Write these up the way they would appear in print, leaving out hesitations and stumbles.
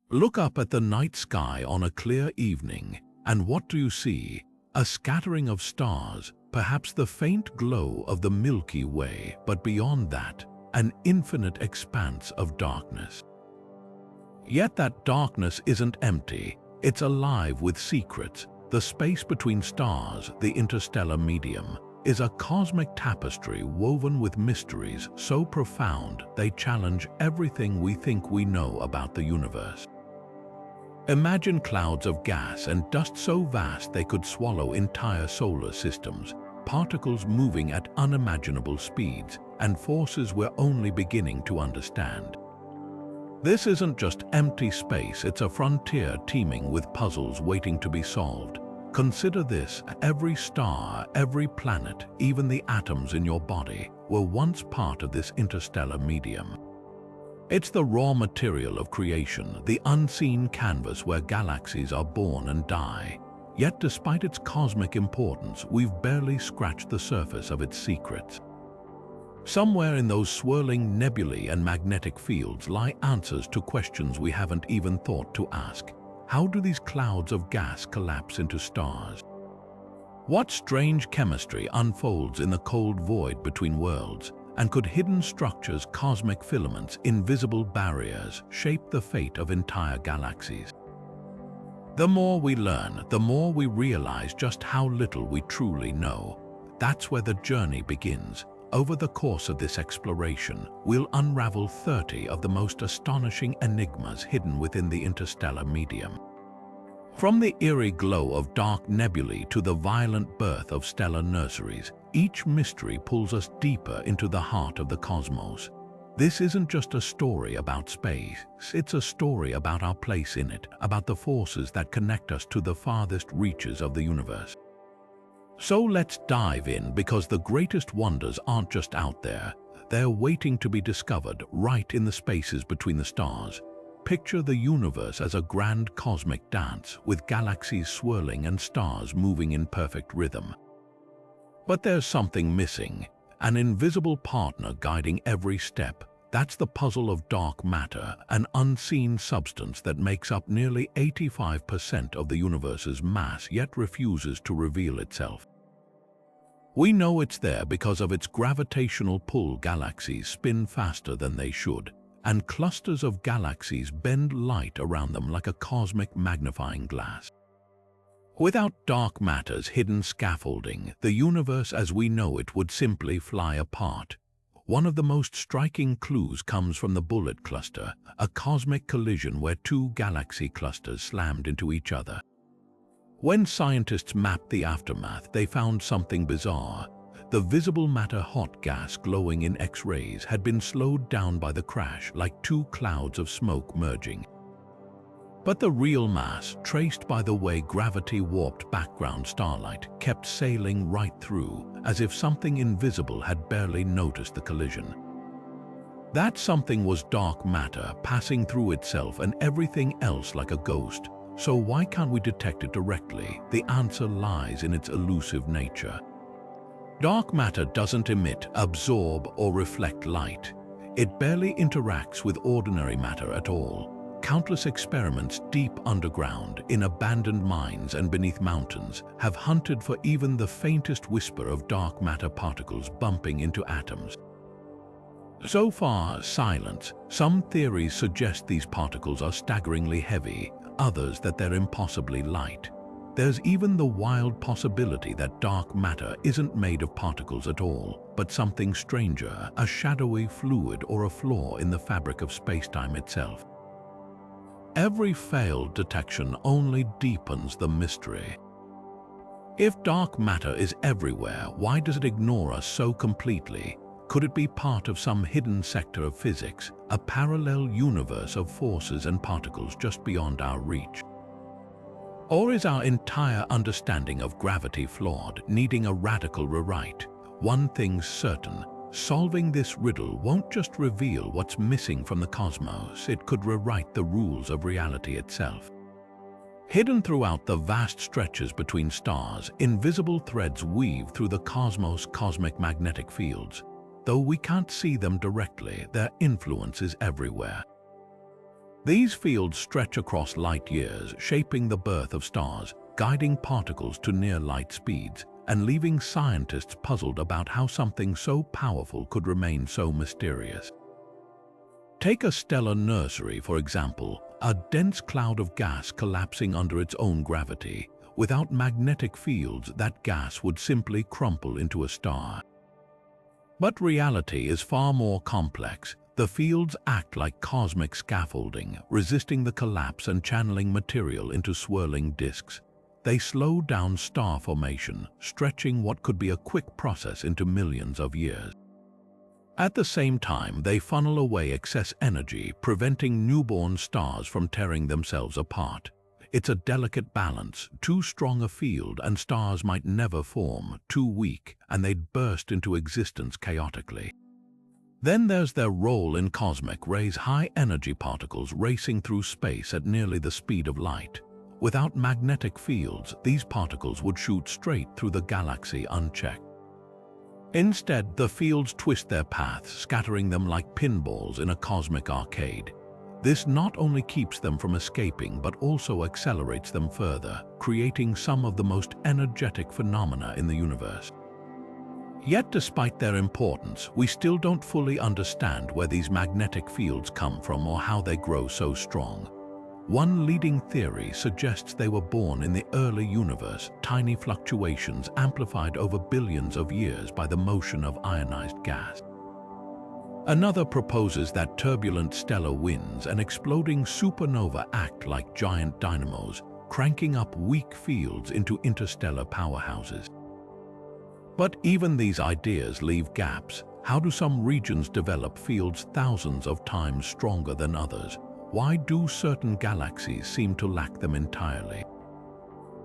Look up at the night sky on a clear evening, and what do you see? A scattering of stars, perhaps the faint glow of the Milky Way, but beyond that, an infinite expanse of darkness. Yet that darkness isn't empty, it's alive with secrets. The space between stars, the interstellar medium, is a cosmic tapestry woven with mysteries so profound they challenge everything we think we know about the universe. Imagine clouds of gas and dust so vast they could swallow entire solar systems, particles moving at unimaginable speeds, and forces we're only beginning to understand. This isn't just empty space, it's a frontier teeming with puzzles waiting to be solved. Consider this: every star, every planet, even the atoms in your body, were once part of this interstellar medium. It's the raw material of creation, the unseen canvas where galaxies are born and die. Yet despite its cosmic importance, we've barely scratched the surface of its secrets. Somewhere in those swirling nebulae and magnetic fields lie answers to questions we haven't even thought to ask. How do these clouds of gas collapse into stars? What strange chemistry unfolds in the cold void between worlds? And could hidden structures, cosmic filaments, invisible barriers, shape the fate of entire galaxies? The more we learn, the more we realize just how little we truly know. That's where the journey begins. Over the course of this exploration, we'll unravel 30 of the most astonishing enigmas hidden within the interstellar medium. From the eerie glow of dark nebulae to the violent birth of stellar nurseries, each mystery pulls us deeper into the heart of the cosmos. This isn't just a story about space, it's a story about our place in it, about the forces that connect us to the farthest reaches of the universe. So let's dive in, because the greatest wonders aren't just out there, they're waiting to be discovered right in the spaces between the stars. Picture the universe as a grand cosmic dance, with galaxies swirling and stars moving in perfect rhythm. But there's something missing, an invisible partner guiding every step. That's the puzzle of dark matter, an unseen substance that makes up nearly 85% of the universe's mass yet refuses to reveal itself. We know it's there because of its gravitational pull. Galaxies spin faster than they should, and clusters of galaxies bend light around them like a cosmic magnifying glass. Without dark matter's hidden scaffolding, the universe as we know it would simply fly apart. One of the most striking clues comes from the Boötes cluster, a cosmic collision where two galaxy clusters slammed into each other. When scientists mapped the aftermath, they found something bizarre. The visible matter, hot gas glowing in X-rays, had been slowed down by the crash, like two clouds of smoke merging. But the real mass, traced by the way gravity warped background starlight, kept sailing right through, as if something invisible had barely noticed the collision. That something was dark matter, passing through itself and everything else like a ghost. So why can't we detect it directly? The answer lies in its elusive nature. Dark matter doesn't emit, absorb, or reflect light. It barely interacts with ordinary matter at all. Countless experiments deep underground, in abandoned mines and beneath mountains, have hunted for even the faintest whisper of dark matter particles bumping into atoms. So far, silence. Some theories suggest these particles are staggeringly heavy, others that they're impossibly light. There's even the wild possibility that dark matter isn't made of particles at all, but something stranger, a shadowy fluid or a flaw in the fabric of space-time itself. Every failed detection only deepens the mystery. If dark matter is everywhere, why does it ignore us so completely? Could it be part of some hidden sector of physics, a parallel universe of forces and particles just beyond our reach? Or is our entire understanding of gravity flawed, needing a radical rewrite? One thing's certain: solving this riddle won't just reveal what's missing from the cosmos, it could rewrite the rules of reality itself. Hidden throughout the vast stretches between stars, invisible threads weave through the cosmos' cosmic magnetic fields. Though we can't see them directly, their influence is everywhere. These fields stretch across light years, shaping the birth of stars, guiding particles to near light speeds, and leaving scientists puzzled about how something so powerful could remain so mysterious. Take a stellar nursery, for example, a dense cloud of gas collapsing under its own gravity. Without magnetic fields, that gas would simply crumple into a star. But reality is far more complex. The fields act like cosmic scaffolding, resisting the collapse and channeling material into swirling disks. They slow down star formation, stretching what could be a quick process into millions of years. At the same time, they funnel away excess energy, preventing newborn stars from tearing themselves apart. It's a delicate balance. Too strong a field and stars might never form, too weak and they'd burst into existence chaotically. Then there's their role in cosmic rays, high-energy particles racing through space at nearly the speed of light. Without magnetic fields, these particles would shoot straight through the galaxy unchecked. Instead, the fields twist their paths, scattering them like pinballs in a cosmic arcade. This not only keeps them from escaping, but also accelerates them further, creating some of the most energetic phenomena in the universe. Yet, despite their importance, we still don't fully understand where these magnetic fields come from or how they grow so strong. One leading theory suggests they were born in the early universe, tiny fluctuations amplified over billions of years by the motion of ionized gas. Another proposes that turbulent stellar winds and exploding supernova act like giant dynamos, cranking up weak fields into interstellar powerhouses. But even these ideas leave gaps. How do some regions develop fields thousands of times stronger than others? Why do certain galaxies seem to lack them entirely?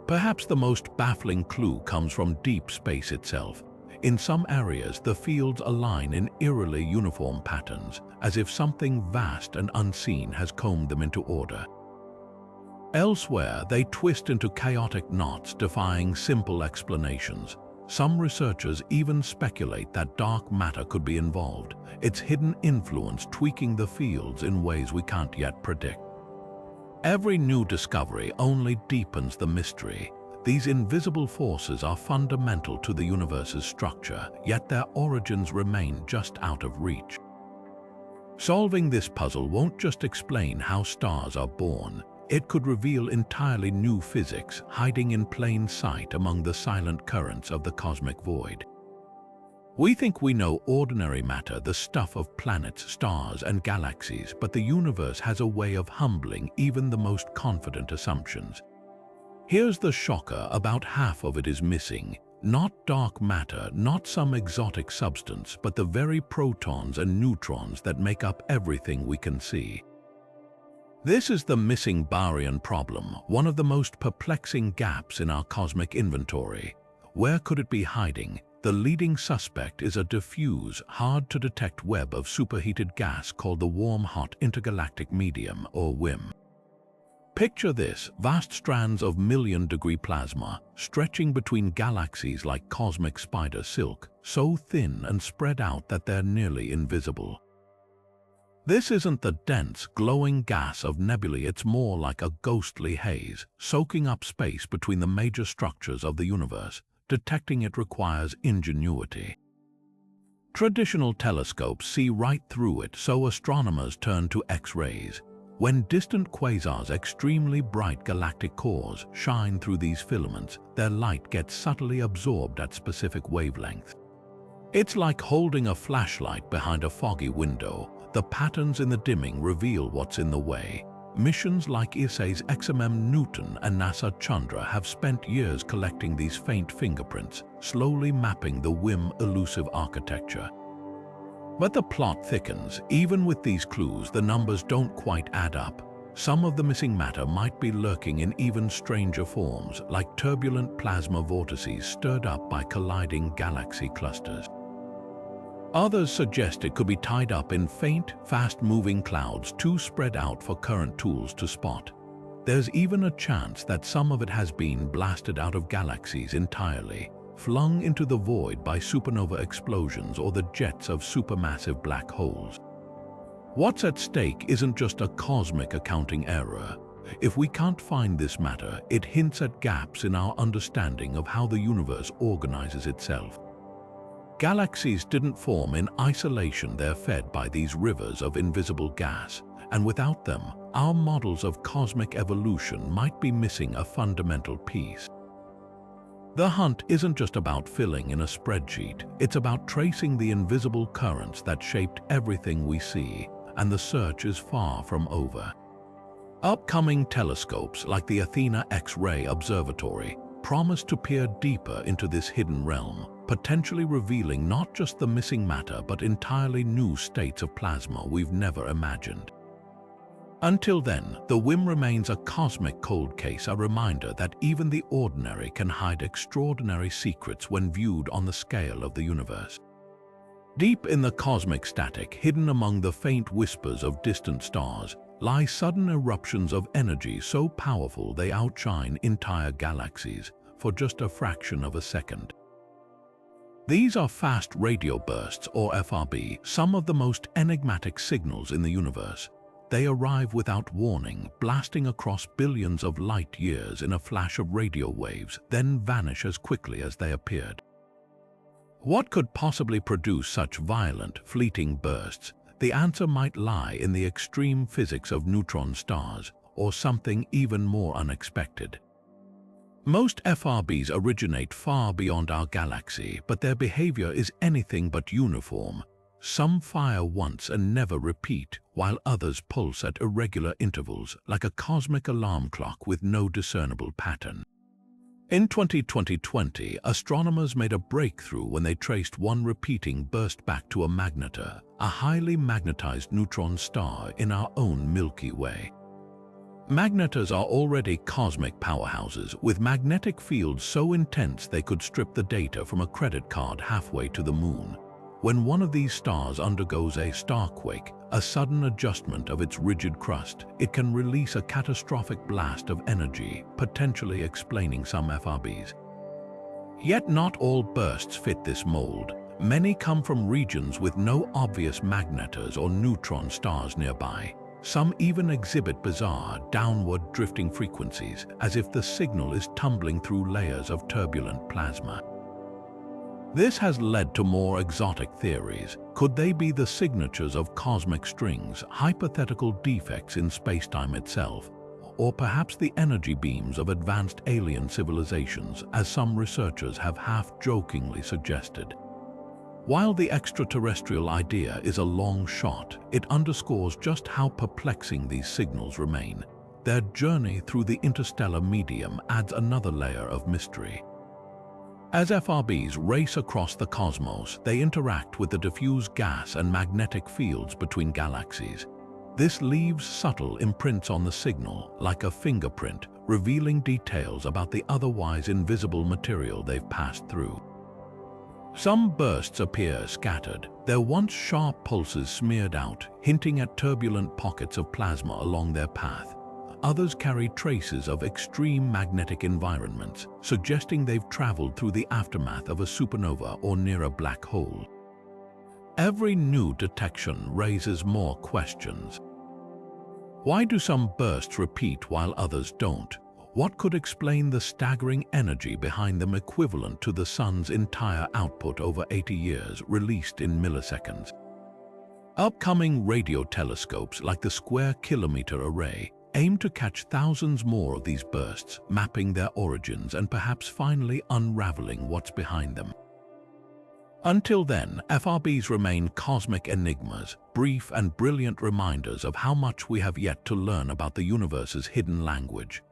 Perhaps the most baffling clue comes from deep space itself. In some areas, the fields align in eerily uniform patterns, as if something vast and unseen has combed them into order. Elsewhere, they twist into chaotic knots, defying simple explanations. Some researchers even speculate that dark matter could be involved, its hidden influence tweaking the fields in ways we can't yet predict. Every new discovery only deepens the mystery. These invisible forces are fundamental to the universe's structure, yet their origins remain just out of reach. Solving this puzzle won't just explain how stars are born. It could reveal entirely new physics hiding in plain sight among the silent currents of the cosmic void. We think we know ordinary matter, the stuff of planets, stars, and galaxies, but the universe has a way of humbling even the most confident assumptions. Here's the shocker: about half of it is missing. Not dark matter, not some exotic substance, but the very protons and neutrons that make up everything we can see. This is the missing baryon problem, one of the most perplexing gaps in our cosmic inventory. Where could it be hiding? The leading suspect is a diffuse, hard-to-detect web of superheated gas called the warm-hot intergalactic medium, or WIM. Picture this: vast strands of million-degree plasma, stretching between galaxies like cosmic spider silk, so thin and spread out that they're nearly invisible. This isn't the dense, glowing gas of nebulae, it's more like a ghostly haze, soaking up space between the major structures of the universe. Detecting it requires ingenuity. Traditional telescopes see right through it, so astronomers turn to X-rays. When distant quasars, extremely bright galactic cores, shine through these filaments, their light gets subtly absorbed at specific wavelengths. It's like holding a flashlight behind a foggy window. The patterns in the dimming reveal what's in the way. Missions like ESA's XMM Newton and NASA Chandra have spent years collecting these faint fingerprints, slowly mapping the WIM elusive architecture. But the plot thickens. Even with these clues, the numbers don't quite add up. Some of the missing matter might be lurking in even stranger forms, like turbulent plasma vortices stirred up by colliding galaxy clusters. Others suggest it could be tied up in faint, fast-moving clouds too spread out for current tools to spot. There's even a chance that some of it has been blasted out of galaxies entirely, flung into the void by supernova explosions or the jets of supermassive black holes. What's at stake isn't just a cosmic accounting error. If we can't find this matter, it hints at gaps in our understanding of how the universe organizes itself. Galaxies didn't form in isolation, they're fed by these rivers of invisible gas, and without them, our models of cosmic evolution might be missing a fundamental piece. The hunt isn't just about filling in a spreadsheet, it's about tracing the invisible currents that shaped everything we see, and the search is far from over. Upcoming telescopes like the Athena X-ray Observatory promise to peer deeper into this hidden realm, potentially revealing not just the missing matter but entirely new states of plasma we've never imagined. Until then, the WIM remains a cosmic cold case, a reminder that even the ordinary can hide extraordinary secrets when viewed on the scale of the universe. Deep in the cosmic static, hidden among the faint whispers of distant stars, lie sudden eruptions of energy so powerful they outshine entire galaxies for just a fraction of a second. These are fast radio bursts, or FRB, some of the most enigmatic signals in the universe. They arrive without warning, blasting across billions of light years in a flash of radio waves, then vanish as quickly as they appeared. What could possibly produce such violent, fleeting bursts? The answer might lie in the extreme physics of neutron stars, or something even more unexpected. Most FRBs originate far beyond our galaxy, but their behavior is anything but uniform. Some fire once and never repeat, while others pulse at irregular intervals, like a cosmic alarm clock with no discernible pattern. In 2020, astronomers made a breakthrough when they traced one repeating burst back to a magnetar, a highly magnetized neutron star in our own Milky Way. Magnetars are already cosmic powerhouses, with magnetic fields so intense they could strip the data from a credit card halfway to the moon. When one of these stars undergoes a starquake, a sudden adjustment of its rigid crust, it can release a catastrophic blast of energy, potentially explaining some FRBs. Yet not all bursts fit this mold. Many come from regions with no obvious magnetars or neutron stars nearby. Some even exhibit bizarre, downward drifting frequencies, as if the signal is tumbling through layers of turbulent plasma. This has led to more exotic theories. Could they be the signatures of cosmic strings, hypothetical defects in spacetime itself, or perhaps the energy beams of advanced alien civilizations, as some researchers have half-jokingly suggested? While the extraterrestrial idea is a long shot, it underscores just how perplexing these signals remain. Their journey through the interstellar medium adds another layer of mystery. As FRBs race across the cosmos, they interact with the diffuse gas and magnetic fields between galaxies. This leaves subtle imprints on the signal, like a fingerprint, revealing details about the otherwise invisible material they've passed through. Some bursts appear scattered, their once sharp pulses smeared out, hinting at turbulent pockets of plasma along their path. Others carry traces of extreme magnetic environments, suggesting they've traveled through the aftermath of a supernova or near a black hole. Every new detection raises more questions. Why do some bursts repeat while others don't? What could explain the staggering energy behind them, equivalent to the Sun's entire output over 80 years, released in milliseconds? Upcoming radio telescopes like the Square Kilometre Array aim to catch thousands more of these bursts, mapping their origins and perhaps finally unraveling what's behind them. Until then, FRBs remain cosmic enigmas, brief and brilliant reminders of how much we have yet to learn about the universe's hidden language.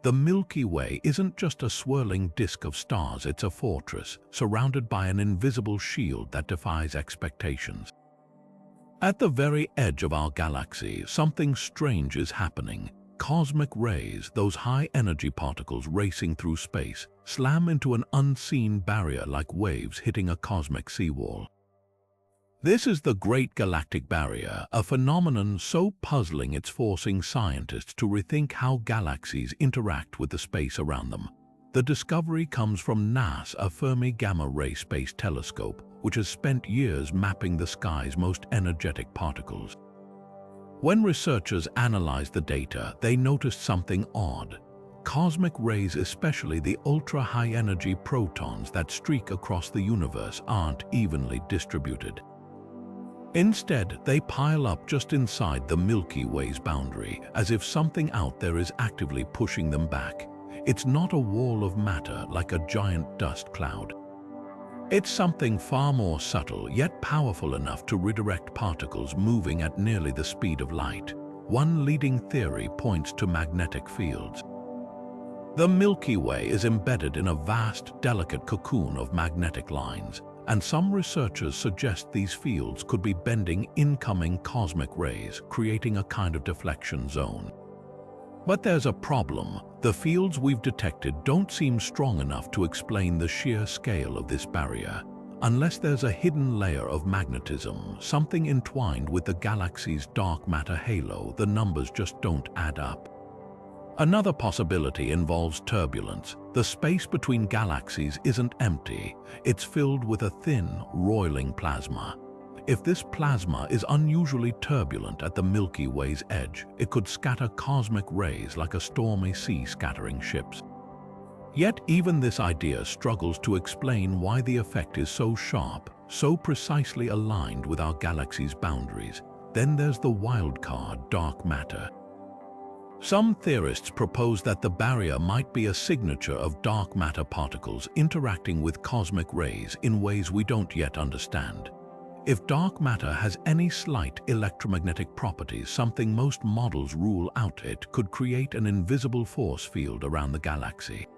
The Milky Way isn't just a swirling disk of stars, it's a fortress, surrounded by an invisible shield that defies expectations. At the very edge of our galaxy, something strange is happening. Cosmic rays, those high-energy particles racing through space, slam into an unseen barrier like waves hitting a cosmic seawall. This is the Great Galactic Barrier, a phenomenon so puzzling it's forcing scientists to rethink how galaxies interact with the space around them. The discovery comes from NASA's Fermi Gamma Ray Space Telescope, which has spent years mapping the sky's most energetic particles. When researchers analyzed the data, they noticed something odd. Cosmic rays, especially the ultra-high-energy protons that streak across the universe, aren't evenly distributed. Instead, they pile up just inside the Milky Way's boundary, as if something out there is actively pushing them back. It's not a wall of matter like a giant dust cloud. It's something far more subtle, yet powerful enough to redirect particles moving at nearly the speed of light. One leading theory points to magnetic fields. The Milky Way is embedded in a vast, delicate cocoon of magnetic lines, and some researchers suggest these fields could be bending incoming cosmic rays, creating a kind of deflection zone. But there's a problem. The fields we've detected don't seem strong enough to explain the sheer scale of this barrier. Unless there's a hidden layer of magnetism, something entwined with the galaxy's dark matter halo, the numbers just don't add up. Another possibility involves turbulence. The space between galaxies isn't empty, it's filled with a thin, roiling plasma. If this plasma is unusually turbulent at the Milky Way's edge, it could scatter cosmic rays like a stormy sea scattering ships. Yet even this idea struggles to explain why the effect is so sharp, so precisely aligned with our galaxy's boundaries. Then there's the wildcard, dark matter. Some theorists propose that the barrier might be a signature of dark matter particles interacting with cosmic rays in ways we don't yet understand. If dark matter has any slight electromagnetic properties, something most models rule out, it could create an invisible force field around the galaxy.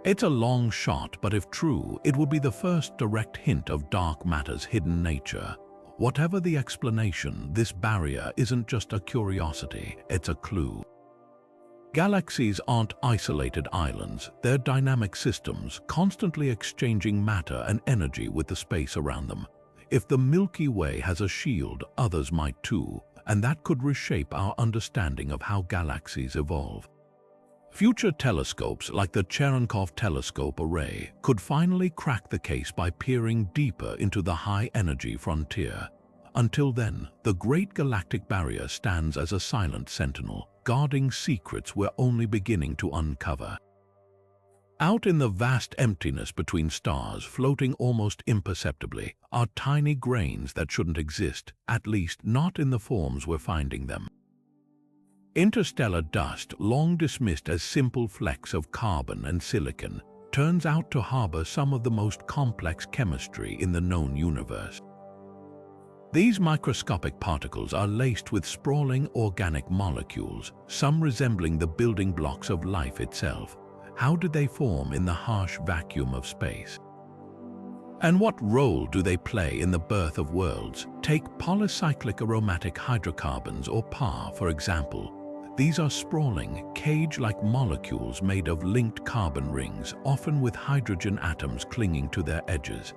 It's a long shot, but if true, it would be the first direct hint of dark matter's hidden nature. Whatever the explanation, this barrier isn't just a curiosity, it's a clue. Galaxies aren't isolated islands, they're dynamic systems, constantly exchanging matter and energy with the space around them. If the Milky Way has a shield, others might too, and that could reshape our understanding of how galaxies evolve. Future telescopes like the Cherenkov Telescope Array could finally crack the case by peering deeper into the high-energy frontier. Until then, the Great Galactic Barrier stands as a silent sentinel, guarding secrets we're only beginning to uncover. Out in the vast emptiness between stars, floating almost imperceptibly, are tiny grains that shouldn't exist, at least not in the forms we're finding them. Interstellar dust, long dismissed as simple flecks of carbon and silicon, turns out to harbor some of the most complex chemistry in the known universe. These microscopic particles are laced with sprawling organic molecules, some resembling the building blocks of life itself. How did they form in the harsh vacuum of space? And what role do they play in the birth of worlds? Take polycyclic aromatic hydrocarbons, or PAR, for example. These are sprawling, cage-like molecules made of linked carbon rings, often with hydrogen atoms clinging to their edges.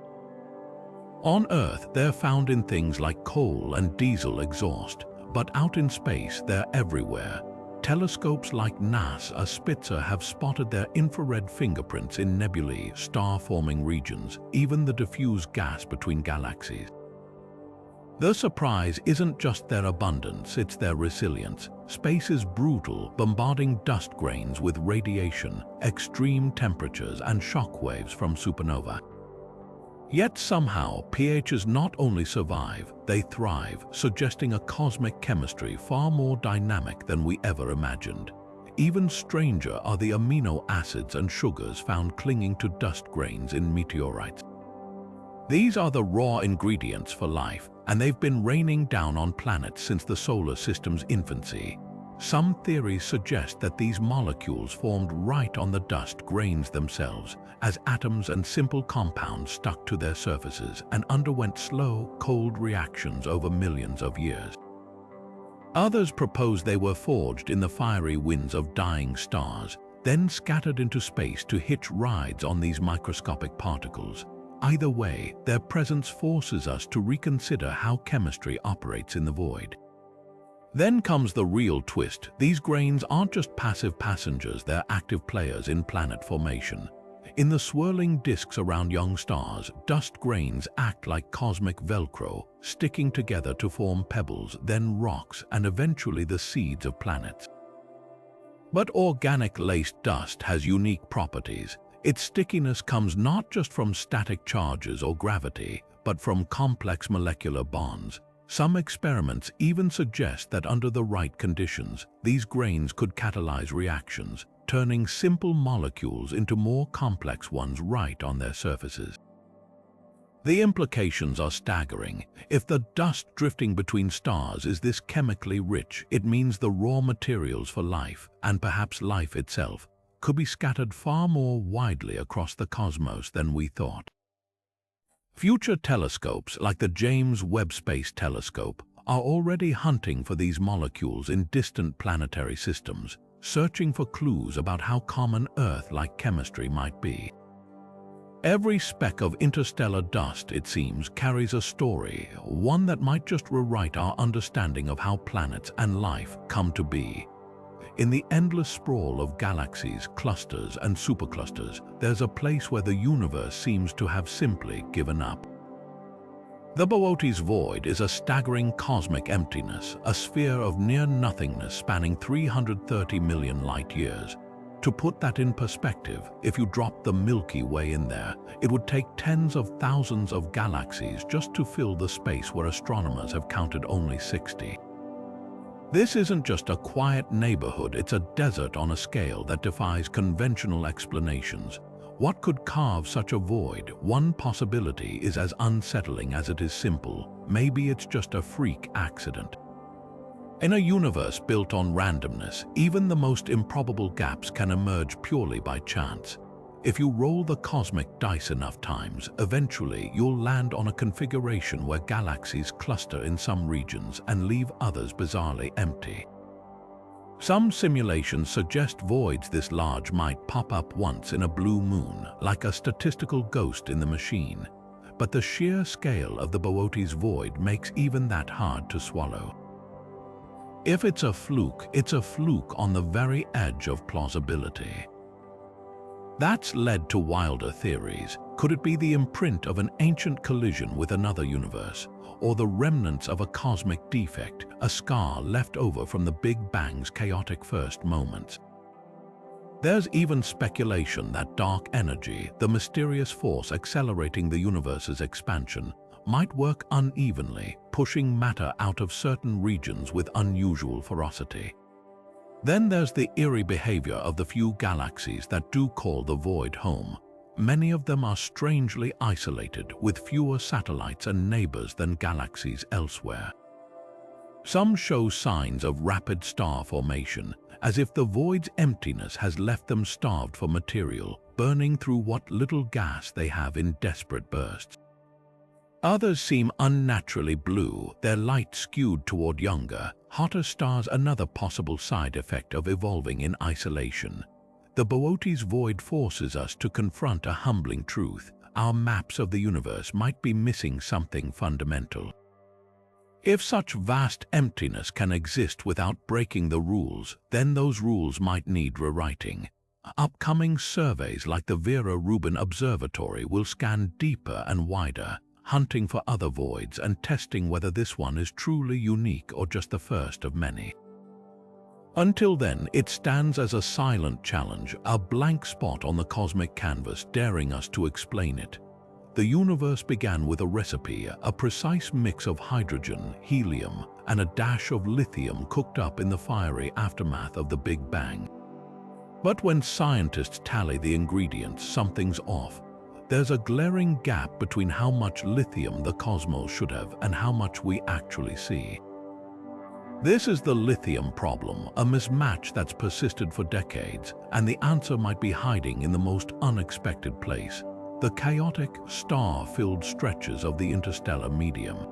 On Earth, they're found in things like coal and diesel exhaust, but out in space, they're everywhere. Telescopes like NASA Spitzer have spotted their infrared fingerprints in nebulae, star-forming regions, even the diffuse gas between galaxies. The surprise isn't just their abundance, it's their resilience. Space is brutal, bombarding dust grains with radiation, extreme temperatures, and shock waves from supernova. Yet somehow, pHs not only survive, they thrive, suggesting a cosmic chemistry far more dynamic than we ever imagined. Even stranger are the amino acids and sugars found clinging to dust grains in meteorites. These are the raw ingredients for life, and they've been raining down on planets since the solar system's infancy. Some theories suggest that these molecules formed right on the dust grains themselves, as atoms and simple compounds stuck to their surfaces and underwent slow, cold reactions over millions of years. Others propose they were forged in the fiery winds of dying stars, then scattered into space to hitch rides on these microscopic particles. Either way, their presence forces us to reconsider how chemistry operates in the void. Then comes the real twist. These grains aren't just passive passengers, they're active players in planet formation. In the swirling disks around young stars, dust grains act like cosmic Velcro, sticking together to form pebbles, then rocks, and eventually the seeds of planets. But organic laced dust has unique properties. Its stickiness comes not just from static charges or gravity, but from complex molecular bonds. Some experiments even suggest that under the right conditions, these grains could catalyze reactions, turning simple molecules into more complex ones right on their surfaces. The implications are staggering. If the dust drifting between stars is this chemically rich, it means the raw materials for life, and perhaps life itself, could be scattered far more widely across the cosmos than we thought. Future telescopes, like the James Webb Space Telescope, are already hunting for these molecules in distant planetary systems, searching for clues about how common Earth-like chemistry might be. Every speck of interstellar dust, it seems, carries a story, one that might just rewrite our understanding of how planets and life come to be. In the endless sprawl of galaxies, clusters, and superclusters, there's a place where the universe seems to have simply given up. The Boötes Void is a staggering cosmic emptiness, a sphere of near-nothingness spanning 330 million light-years. To put that in perspective, if you drop the Milky Way in there, it would take tens of thousands of galaxies just to fill the space where astronomers have counted only 60. This isn't just a quiet neighborhood, it's a desert on a scale that defies conventional explanations. What could carve such a void? One possibility is as unsettling as it is simple. Maybe it's just a freak accident. In a universe built on randomness, even the most improbable gaps can emerge purely by chance. If you roll the cosmic dice enough times, eventually you'll land on a configuration where galaxies cluster in some regions and leave others bizarrely empty. Some simulations suggest voids this large might pop up once in a blue moon, like a statistical ghost in the machine. But the sheer scale of the Boötes Void makes even that hard to swallow. If it's a fluke on the very edge of plausibility. That's led to wilder theories. Could it be the imprint of an ancient collision with another universe, or the remnants of a cosmic defect, a scar left over from the Big Bang's chaotic first moments? There's even speculation that dark energy, the mysterious force accelerating the universe's expansion, might work unevenly, pushing matter out of certain regions with unusual ferocity. Then there's the eerie behavior of the few galaxies that do call the void home. Many of them are strangely isolated, with fewer satellites and neighbors than galaxies elsewhere. Some show signs of rapid star formation, as if the void's emptiness has left them starved for material, burning through what little gas they have in desperate bursts. Others seem unnaturally blue, their light skewed toward younger, hotter stars, another possible side effect of evolving in isolation. The Boötes Void forces us to confront a humbling truth. Our maps of the universe might be missing something fundamental. If such vast emptiness can exist without breaking the rules, then those rules might need rewriting. Upcoming surveys like the Vera Rubin Observatory will scan deeper and wider, hunting for other voids and testing whether this one is truly unique or just the first of many. Until then, it stands as a silent challenge, a blank spot on the cosmic canvas daring us to explain it. The universe began with a recipe, a precise mix of hydrogen, helium, and a dash of lithium cooked up in the fiery aftermath of the Big Bang. But when scientists tally the ingredients, something's off. There's a glaring gap between how much lithium the cosmos should have and how much we actually see. This is the lithium problem, a mismatch that's persisted for decades, and the answer might be hiding in the most unexpected place: the chaotic, star-filled stretches of the interstellar medium.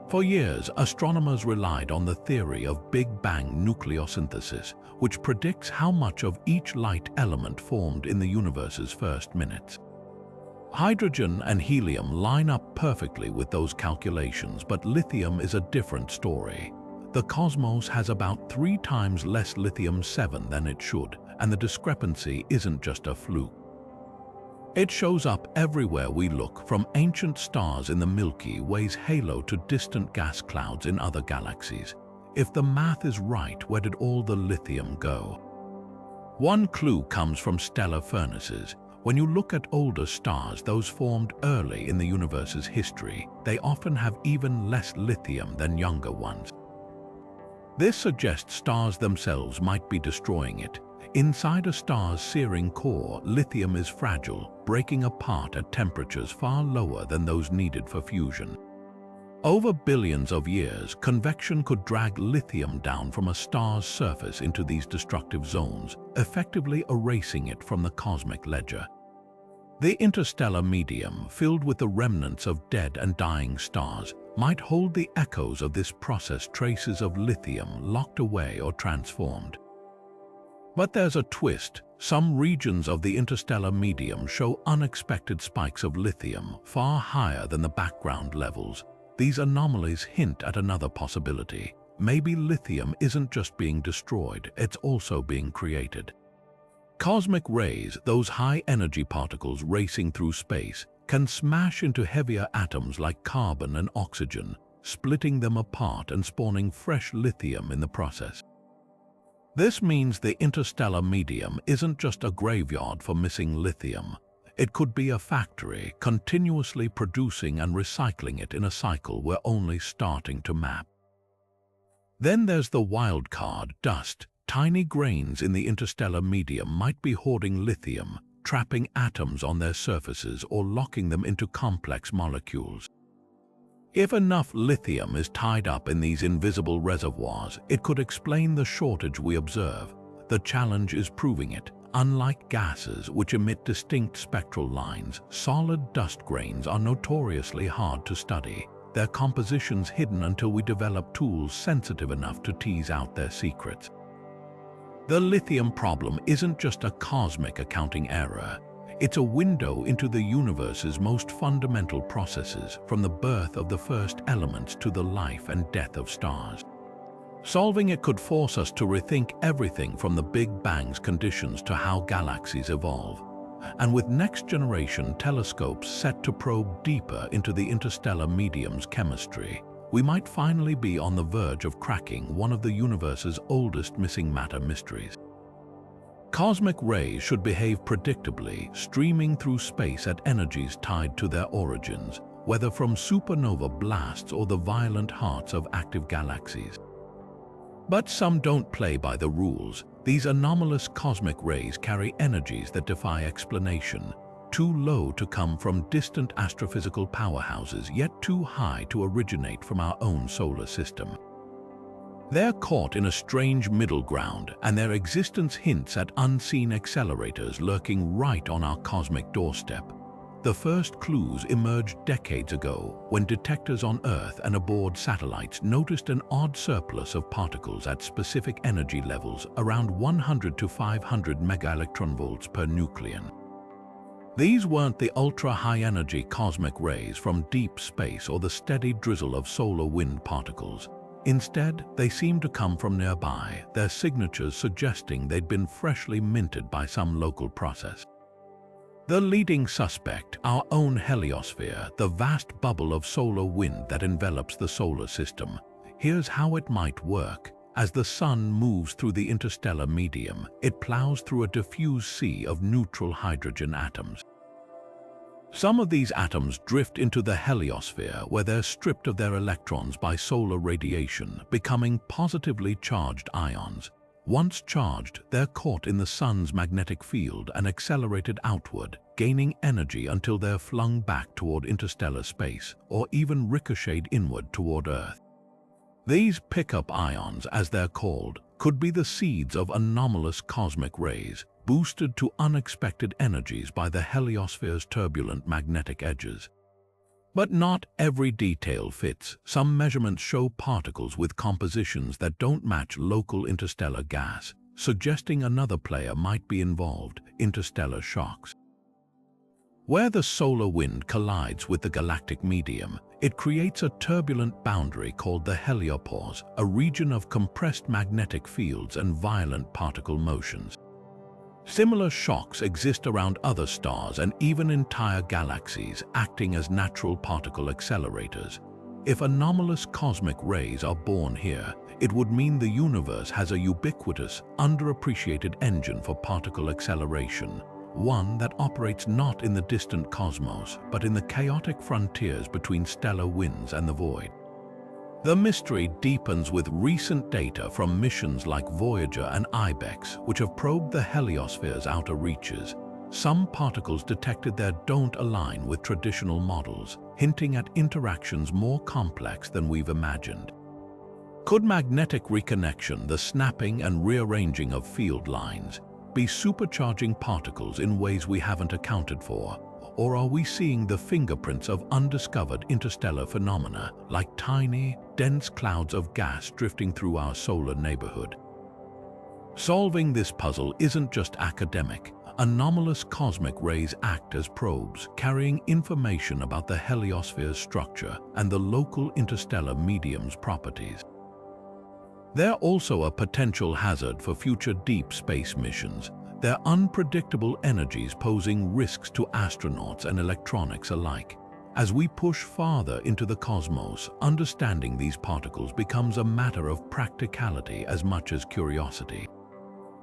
For years, astronomers relied on the theory of Big Bang nucleosynthesis, which predicts how much of each light element formed in the universe's first minutes. Hydrogen and helium line up perfectly with those calculations, but lithium is a different story. The cosmos has about 3 times less lithium-7 than it should, and the discrepancy isn't just a fluke. It shows up everywhere we look, from ancient stars in the Milky Way's halo to distant gas clouds in other galaxies. If the math is right, where did all the lithium go? One clue comes from stellar furnaces. When you look at older stars, those formed early in the universe's history, they often have even less lithium than younger ones. This suggests stars themselves might be destroying it. Inside a star's searing core, lithium is fragile, breaking apart at temperatures far lower than those needed for fusion. Over billions of years, convection could drag lithium down from a star's surface into these destructive zones, effectively erasing it from the cosmic ledger. The interstellar medium, filled with the remnants of dead and dying stars, might hold the echoes of this process, traces of lithium locked away or transformed. But there's a twist. Some regions of the interstellar medium show unexpected spikes of lithium, far higher than the background levels. These anomalies hint at another possibility. Maybe lithium isn't just being destroyed, it's also being created. Cosmic rays, those high-energy particles racing through space, can smash into heavier atoms like carbon and oxygen, splitting them apart and spawning fresh lithium in the process. This means the interstellar medium isn't just a graveyard for missing lithium. It could be a factory, continuously producing and recycling it in a cycle we're only starting to map. Then there's the wild card, dust. Tiny grains in the interstellar medium might be hoarding lithium, trapping atoms on their surfaces or locking them into complex molecules. If enough lithium is tied up in these invisible reservoirs, it could explain the shortage we observe. The challenge is proving it. Unlike gases, which emit distinct spectral lines, solid dust grains are notoriously hard to study, their compositions hidden until we develop tools sensitive enough to tease out their secrets. The lithium problem isn't just a cosmic accounting error. It's a window into the universe's most fundamental processes, from the birth of the first elements to the life and death of stars. Solving it could force us to rethink everything from the Big Bang's conditions to how galaxies evolve. And with next-generation telescopes set to probe deeper into the interstellar medium's chemistry, we might finally be on the verge of cracking one of the universe's oldest missing matter mysteries. Cosmic rays should behave predictably, streaming through space at energies tied to their origins, whether from supernova blasts or the violent hearts of active galaxies. But some don't play by the rules. These anomalous cosmic rays carry energies that defy explanation, too low to come from distant astrophysical powerhouses, yet too high to originate from our own solar system. They're caught in a strange middle ground, and their existence hints at unseen accelerators lurking right on our cosmic doorstep. The first clues emerged decades ago when detectors on Earth and aboard satellites noticed an odd surplus of particles at specific energy levels, around 100 to 500 megaelectronvolts per nucleon. These weren't the ultra-high-energy cosmic rays from deep space or the steady drizzle of solar wind particles. Instead, they seemed to come from nearby, their signatures suggesting they'd been freshly minted by some local process. The leading suspect, our own heliosphere, the vast bubble of solar wind that envelops the solar system. Here's how it might work. As the sun moves through the interstellar medium, it plows through a diffuse sea of neutral hydrogen atoms. Some of these atoms drift into the heliosphere, where they're stripped of their electrons by solar radiation, becoming positively charged ions. Once charged, they're caught in the sun's magnetic field and accelerated outward, gaining energy until they're flung back toward interstellar space, or even ricocheted inward toward Earth. These pickup ions, as they're called, could be the seeds of anomalous cosmic rays, boosted to unexpected energies by the heliosphere's turbulent magnetic edges. But not every detail fits. Some measurements show particles with compositions that don't match local interstellar gas, suggesting another player might be involved: interstellar shocks. Where the solar wind collides with the galactic medium, it creates a turbulent boundary called the heliopause, a region of compressed magnetic fields and violent particle motions. Similar shocks exist around other stars and even entire galaxies, acting as natural particle accelerators. If anomalous cosmic rays are born here, it would mean the universe has a ubiquitous, underappreciated engine for particle acceleration, one that operates not in the distant cosmos, but in the chaotic frontiers between stellar winds and the void. The mystery deepens with recent data from missions like Voyager and IBEX, which have probed the heliosphere's outer reaches. Some particles detected there don't align with traditional models, hinting at interactions more complex than we've imagined. Could magnetic reconnection, the snapping and rearranging of field lines, be supercharging particles in ways we haven't accounted for? Or are we seeing the fingerprints of undiscovered interstellar phenomena, like tiny, dense clouds of gas drifting through our solar neighborhood? Solving this puzzle isn't just academic. Anomalous cosmic rays act as probes, carrying information about the heliosphere's structure and the local interstellar medium's properties. They're also a potential hazard for future deep space missions, their unpredictable energies posing risks to astronauts and electronics alike. As we push farther into the cosmos, understanding these particles becomes a matter of practicality as much as curiosity.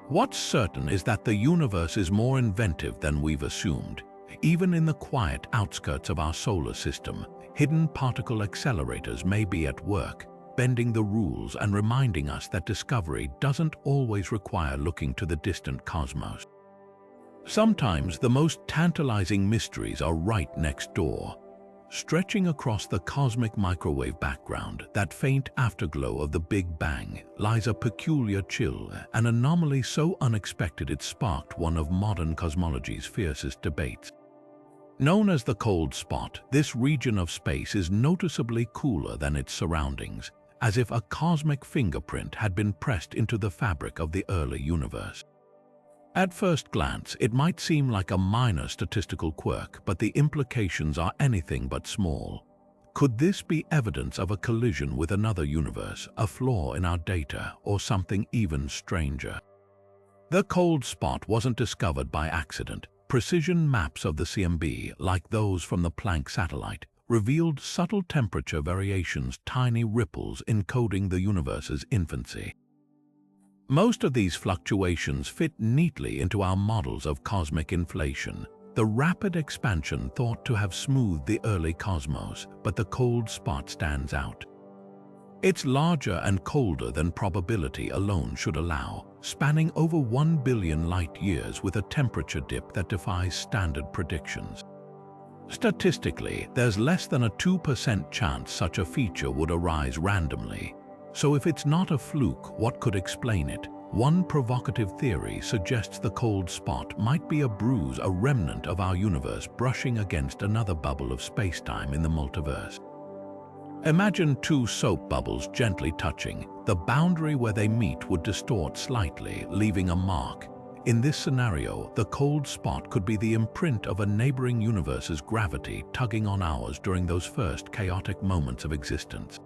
What's certain is that the universe is more inventive than we've assumed. Even in the quiet outskirts of our solar system, hidden particle accelerators may be at work, bending the rules and reminding us that discovery doesn't always require looking to the distant cosmos. Sometimes the most tantalizing mysteries are right next door. Stretching across the cosmic microwave background, that faint afterglow of the Big Bang, lies a peculiar chill, an anomaly so unexpected it sparked one of modern cosmology's fiercest debates. Known as the cold spot, this region of space is noticeably cooler than its surroundings, as if a cosmic fingerprint had been pressed into the fabric of the early universe. At first glance, it might seem like a minor statistical quirk, but the implications are anything but small. Could this be evidence of a collision with another universe, a flaw in our data, or something even stranger? The cold spot wasn't discovered by accident. Precision maps of the CMB, like those from the Planck satellite, revealed subtle temperature variations, tiny ripples encoding the universe's infancy. Most of these fluctuations fit neatly into our models of cosmic inflation, the rapid expansion thought to have smoothed the early cosmos, but the cold spot stands out. It's larger and colder than probability alone should allow, spanning over 1 billion light-years with a temperature dip that defies standard predictions. Statistically, there's less than a 2% chance such a feature would arise randomly. So if it's not a fluke, what could explain it? One provocative theory suggests the cold spot might be a bruise, a remnant of our universe brushing against another bubble of space-time in the multiverse. Imagine two soap bubbles gently touching. The boundary where they meet would distort slightly, leaving a mark. In this scenario, the cold spot could be the imprint of a neighboring universe's gravity tugging on ours during those first chaotic moments of existence.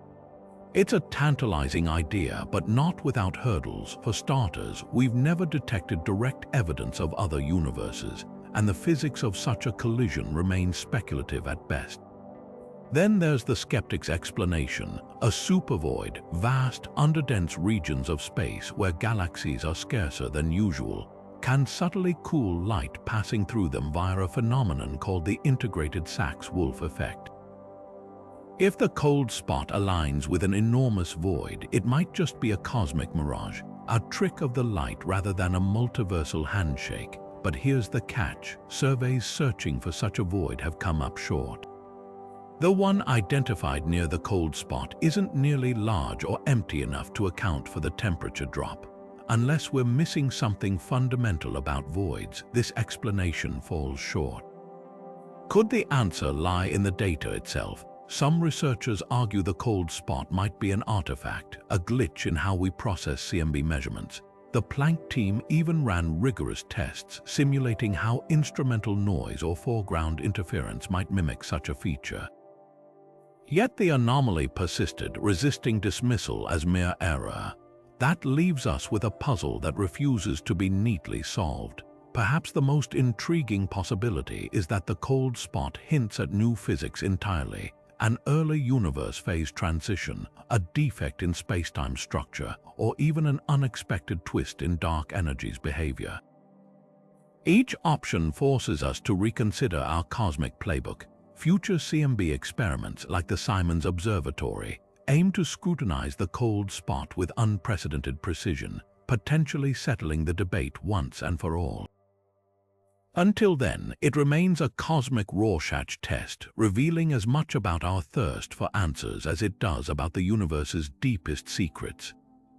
It's a tantalizing idea, but not without hurdles. For starters, we've never detected direct evidence of other universes, and the physics of such a collision remains speculative at best. Then there's the skeptic's explanation, a supervoid, vast, underdense regions of space where galaxies are scarcer than usual, can subtly cool light passing through them via a phenomenon called the integrated Sachs-Wolf effect. If the cold spot aligns with an enormous void, it might just be a cosmic mirage, a trick of the light rather than a multiversal handshake. But here's the catch: surveys searching for such a void have come up short. The one identified near the cold spot isn't nearly large or empty enough to account for the temperature drop. Unless we're missing something fundamental about voids, this explanation falls short. Could the answer lie in the data itself? Some researchers argue the cold spot might be an artifact, a glitch in how we process CMB measurements. The Planck team even ran rigorous tests simulating how instrumental noise or foreground interference might mimic such a feature. Yet the anomaly persisted, resisting dismissal as mere error. That leaves us with a puzzle that refuses to be neatly solved. perhaps the most intriguing possibility is that the cold spot hints at new physics entirely, an early universe phase transition, a defect in space-time structure, or even an unexpected twist in dark energy's behavior. Each option forces us to reconsider our cosmic playbook. Future CMB experiments like the Simons Observatory aim to scrutinize the cold spot with unprecedented precision, potentially settling the debate once and for all. Until then, it remains a cosmic Rorschach test, revealing as much about our thirst for answers as it does about the universe's deepest secrets.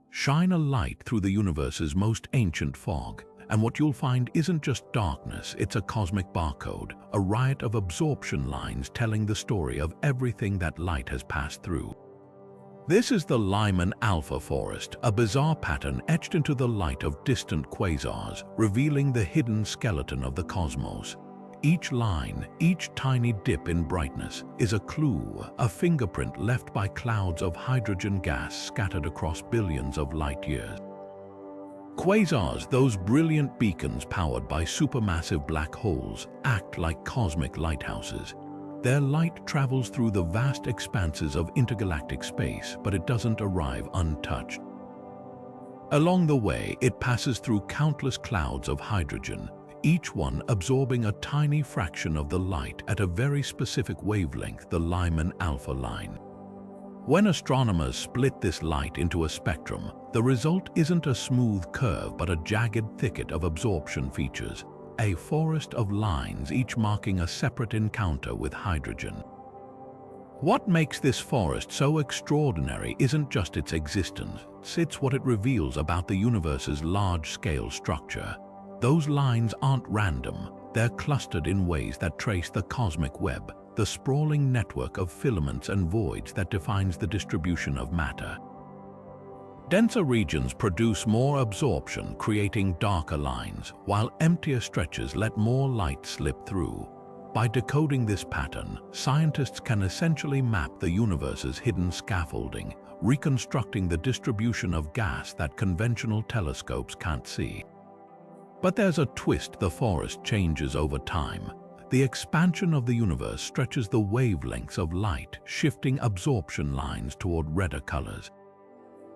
Shine a light through the universe's most ancient fog, and what you'll find isn't just darkness, it's a cosmic barcode, a riot of absorption lines telling the story of everything that light has passed through. This is the Lyman Alpha Forest, a bizarre pattern etched into the light of distant quasars, revealing the hidden skeleton of the cosmos. Each line, each tiny dip in brightness, is a clue, a fingerprint left by clouds of hydrogen gas scattered across billions of light years. Quasars, those brilliant beacons powered by supermassive black holes, act like cosmic lighthouses. Their light travels through the vast expanses of intergalactic space, but it doesn't arrive untouched. Along the way, it passes through countless clouds of hydrogen, each one absorbing a tiny fraction of the light at a very specific wavelength, the Lyman Alpha line. When astronomers split this light into a spectrum, the result isn't a smooth curve but a jagged thicket of absorption features, a forest of lines each marking a separate encounter with hydrogen. What makes this forest so extraordinary isn't just its existence, it's what it reveals about the universe's large-scale structure. Those lines aren't random, they're clustered in ways that trace the cosmic web, the sprawling network of filaments and voids that defines the distribution of matter. Denser regions produce more absorption, creating darker lines, while emptier stretches let more light slip through. By decoding this pattern, scientists can essentially map the universe's hidden scaffolding, reconstructing the distribution of gas that conventional telescopes can't see. But there's a twist: the forest changes over time. The expansion of the universe stretches the wavelengths of light, shifting absorption lines toward redder colors.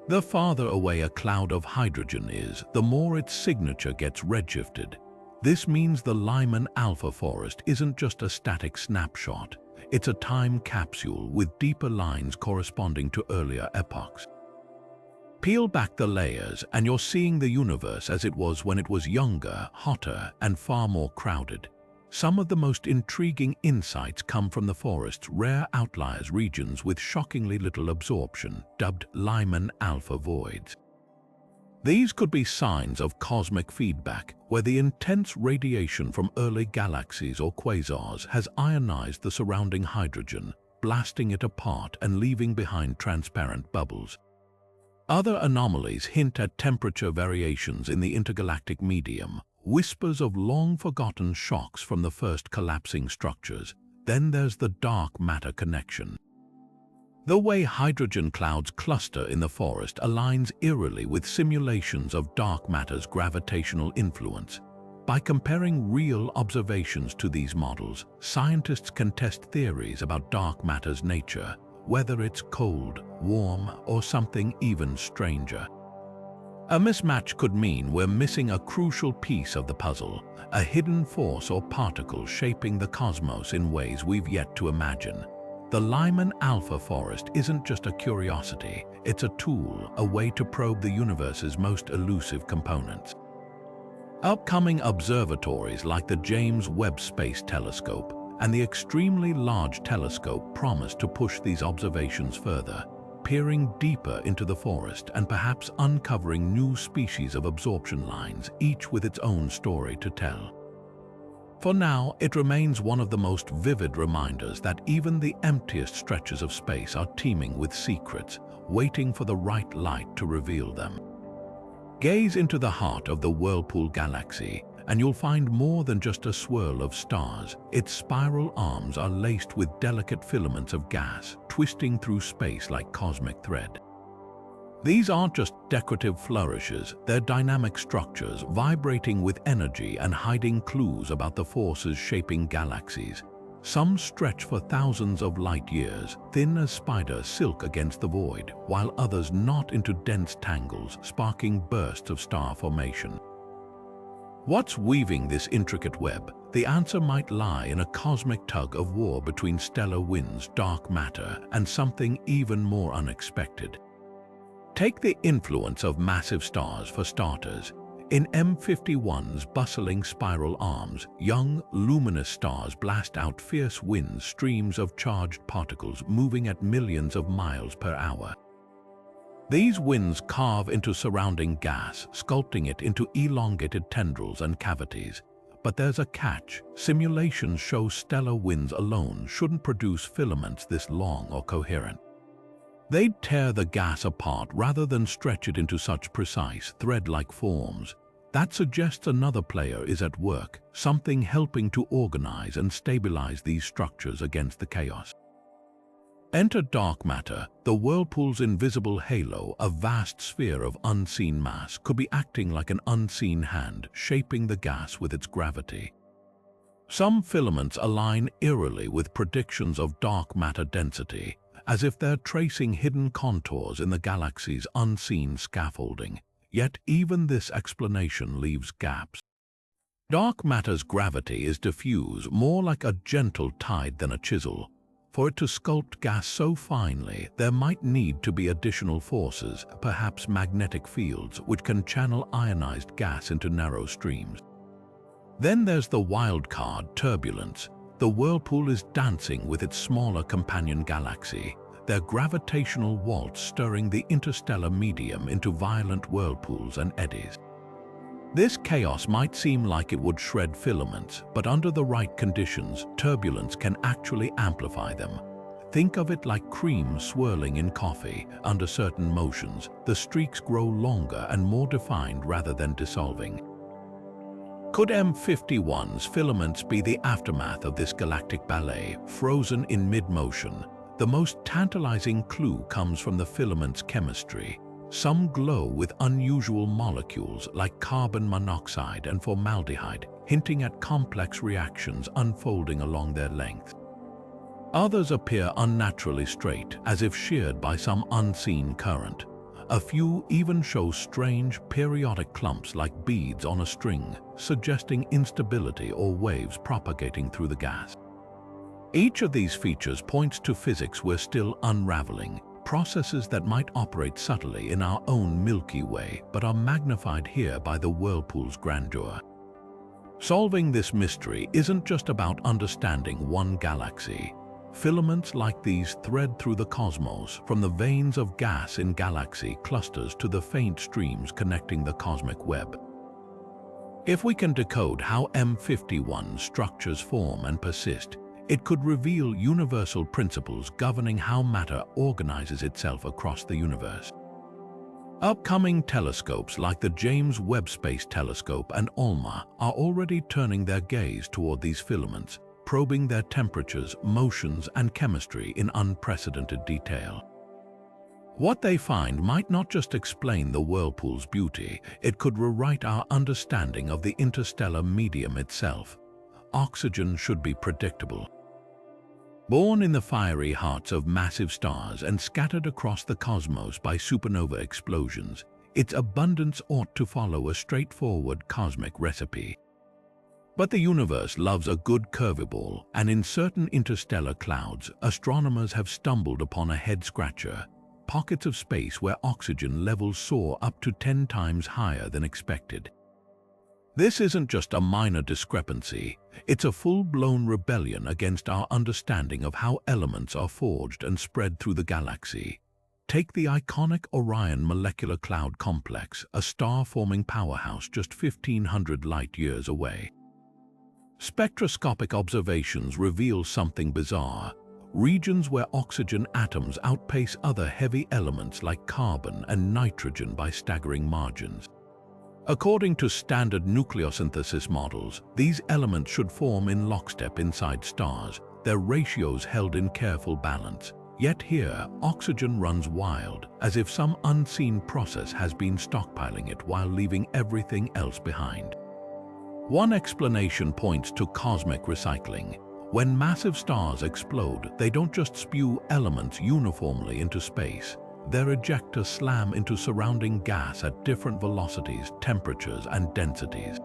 The farther away a cloud of hydrogen is, the more its signature gets redshifted. This means the Lyman Alpha Forest isn't just a static snapshot, it's a time capsule with deeper lines corresponding to earlier epochs. Peel back the layers and you're seeing the universe as it was when it was younger, hotter, and far more crowded. Some of the most intriguing insights come from the forest's rare outliers, regions with shockingly little absorption, dubbed Lyman Alpha Voids. These could be signs of cosmic feedback, where the intense radiation from early galaxies or quasars has ionized the surrounding hydrogen, blasting it apart and leaving behind transparent bubbles. Other anomalies hint at temperature variations in the intergalactic medium, whispers of long-forgotten shocks from the first collapsing structures. Then there's the dark matter connection. The way hydrogen clouds cluster in the forest aligns eerily with simulations of dark matter's gravitational influence. By comparing real observations to these models, scientists can test theories about dark matter's nature, whether it's cold, warm, or something even stranger. A mismatch could mean we're missing a crucial piece of the puzzle, a hidden force or particle shaping the cosmos in ways we've yet to imagine. The Lyman Alpha Forest isn't just a curiosity, it's a tool, a way to probe the universe's most elusive components. Upcoming observatories like the James Webb Space Telescope and the extremely large telescope promise to push these observations further, peering deeper into the forest and perhaps uncovering new species of absorption lines, each with its own story to tell. For now, it remains one of the most vivid reminders that even the emptiest stretches of space are teeming with secrets, waiting for the right light to reveal them. Gaze into the heart of the Whirlpool Galaxy, and you'll find more than just a swirl of stars. Its spiral arms are laced with delicate filaments of gas, twisting through space like cosmic thread. These aren't just decorative flourishes, they're dynamic structures vibrating with energy and hiding clues about the forces shaping galaxies. Some stretch for thousands of light years, thin as spider silk against the void, while others knot into dense tangles, sparking bursts of star formation. What's weaving this intricate web? The answer might lie in a cosmic tug of war between stellar winds, dark matter, and something even more unexpected. Take the influence of massive stars for starters. In M51's bustling spiral arms, young, luminous stars blast out fierce wind streams of charged particles moving at millions of miles per hour. These winds carve into surrounding gas, sculpting it into elongated tendrils and cavities. But there's a catch. Simulations show stellar winds alone shouldn't produce filaments this long or coherent. They'd tear the gas apart rather than stretch it into such precise, thread-like forms. That suggests another player is at work, something helping to organize and stabilize these structures against the chaos. Enter dark matter. The whirlpool's invisible halo, a vast sphere of unseen mass, could be acting like an unseen hand, shaping the gas with its gravity. Some filaments align eerily with predictions of dark matter density, as if they're tracing hidden contours in the galaxy's unseen scaffolding. Yet even this explanation leaves gaps. Dark matter's gravity is diffuse, more like a gentle tide than a chisel. For it to sculpt gas so finely, there might need to be additional forces, perhaps magnetic fields, which can channel ionized gas into narrow streams. Then there's the wild card, turbulence. The whirlpool is dancing with its smaller companion galaxy, their gravitational waltz stirring the interstellar medium into violent whirlpools and eddies. This chaos might seem like it would shred filaments, but under the right conditions, turbulence can actually amplify them. Think of it like cream swirling in coffee. Under certain motions, the streaks grow longer and more defined rather than dissolving. Could M51's filaments be the aftermath of this galactic ballet, frozen in mid-motion? The most tantalizing clue comes from the filament's chemistry. Some glow with unusual molecules like carbon monoxide and formaldehyde, hinting at complex reactions unfolding along their length. Others appear unnaturally straight, as if sheared by some unseen current. A few even show strange, periodic clumps like beads on a string, suggesting instability or waves propagating through the gas. Each of these features points to physics we're still unraveling, processes that might operate subtly in our own Milky Way but are magnified here by the whirlpool's grandeur. Solving this mystery isn't just about understanding one galaxy. Filaments like these thread through the cosmos, from the veins of gas in galaxy clusters to the faint streams connecting the cosmic web. If we can decode how M51 structures form and persist, it could reveal universal principles governing how matter organizes itself across the universe. Upcoming telescopes like the James Webb Space Telescope and ALMA are already turning their gaze toward these filaments, probing their temperatures, motions, and chemistry in unprecedented detail. What they find might not just explain the whirlpool's beauty, it could rewrite our understanding of the interstellar medium itself. Oxygen should be predictable. Born in the fiery hearts of massive stars and scattered across the cosmos by supernova explosions, its abundance ought to follow a straightforward cosmic recipe. But the universe loves a good curveball, and in certain interstellar clouds, astronomers have stumbled upon a head-scratcher: pockets of space where oxygen levels soar up to 10 times higher than expected. This isn't just a minor discrepancy, it's a full-blown rebellion against our understanding of how elements are forged and spread through the galaxy. Take the iconic Orion Molecular Cloud Complex, a star-forming powerhouse just 1,500 light-years away. Spectroscopic observations reveal something bizarre: regions where oxygen atoms outpace other heavy elements like carbon and nitrogen by staggering margins. According to standard nucleosynthesis models, these elements should form in lockstep inside stars, their ratios held in careful balance. Yet here, oxygen runs wild, as if some unseen process has been stockpiling it while leaving everything else behind. One explanation points to cosmic recycling. When massive stars explode, they don't just spew elements uniformly into space. Their ejectors slam into surrounding gas at different velocities, temperatures, and densities.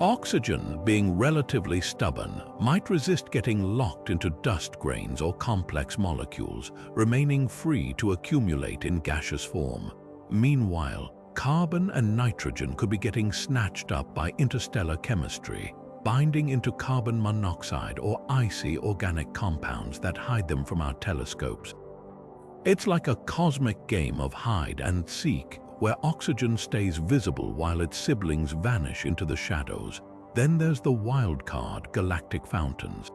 Oxygen, being relatively stubborn, might resist getting locked into dust grains or complex molecules, remaining free to accumulate in gaseous form. Meanwhile, carbon and nitrogen could be getting snatched up by interstellar chemistry, binding into carbon monoxide or icy organic compounds that hide them from our telescopes. It's like a cosmic game of hide and seek, where oxygen stays visible while its siblings vanish into the shadows. Then there's the wild card, galactic fountains.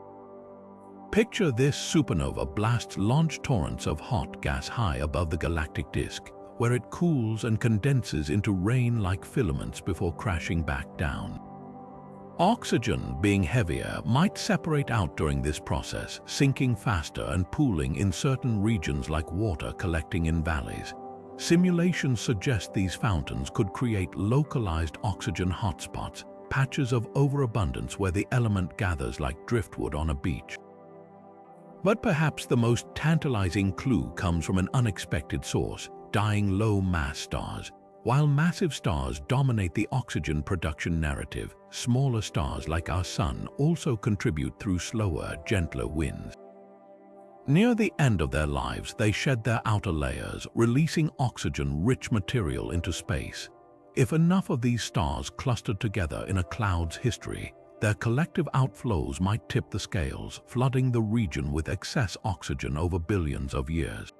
Picture this: supernova blasts launch torrents of hot gas high above the galactic disk, where it cools and condenses into rain-like filaments before crashing back down. Oxygen, being heavier, might separate out during this process, sinking faster and pooling in certain regions like water collecting in valleys. Simulations suggest these fountains could create localized oxygen hotspots, patches of overabundance where the element gathers like driftwood on a beach. But perhaps the most tantalizing clue comes from an unexpected source: dying low-mass stars. While massive stars dominate the oxygen production narrative, smaller stars like our Sun also contribute through slower, gentler winds. Near the end of their lives, they shed their outer layers, releasing oxygen-rich material into space. If enough of these stars clustered together in a cloud's history, their collective outflows might tip the scales, flooding the region with excess oxygen over billions of years.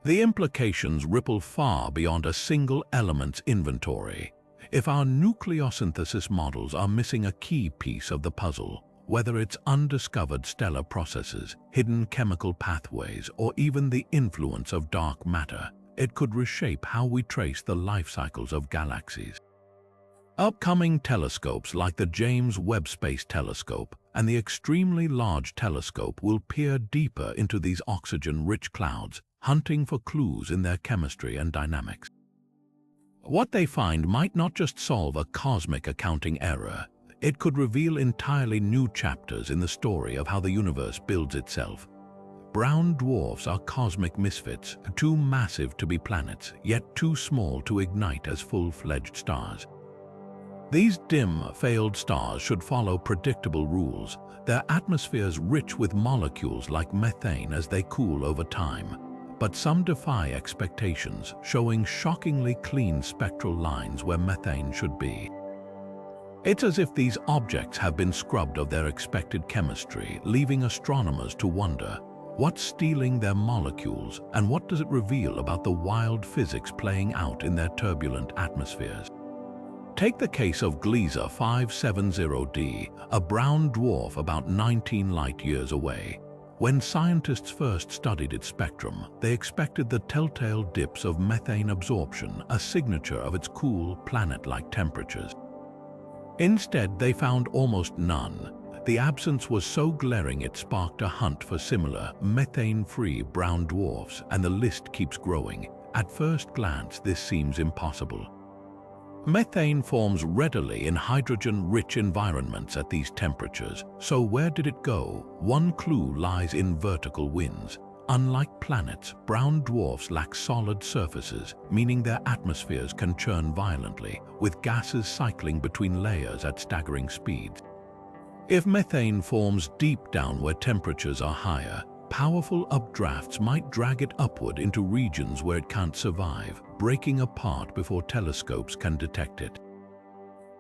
The implications ripple far beyond a single element's inventory. If our nucleosynthesis models are missing a key piece of the puzzle, whether it's undiscovered stellar processes, hidden chemical pathways, or even the influence of dark matter, it could reshape how we trace the life cycles of galaxies. Upcoming telescopes like the James Webb Space Telescope and the Extremely Large Telescope will peer deeper into these oxygen-rich clouds, hunting for clues in their chemistry and dynamics. What they find might not just solve a cosmic accounting error, it could reveal entirely new chapters in the story of how the universe builds itself. Brown dwarfs are cosmic misfits, too massive to be planets, yet too small to ignite as full-fledged stars. These dim, failed stars should follow predictable rules, their atmospheres rich with molecules like methane as they cool over time. But some defy expectations, showing shockingly clean spectral lines where methane should be. It's as if these objects have been scrubbed of their expected chemistry, leaving astronomers to wonder, what's stealing their molecules and what does it reveal about the wild physics playing out in their turbulent atmospheres? Take the case of Gliese 570d, a brown dwarf about 19 light-years away. When scientists first studied its spectrum, they expected the telltale dips of methane absorption, a signature of its cool, planet-like temperatures. Instead, they found almost none. The absence was so glaring it sparked a hunt for similar, methane-free brown dwarfs, and the list keeps growing. At first glance, this seems impossible. Methane forms readily in hydrogen-rich environments at these temperatures, so where did it go? One clue lies in vertical winds. Unlike planets, brown dwarfs lack solid surfaces, meaning their atmospheres can churn violently, with gases cycling between layers at staggering speeds. If methane forms deep down where temperatures are higher, powerful updrafts might drag it upward into regions where it can't survive, breaking apart before telescopes can detect it.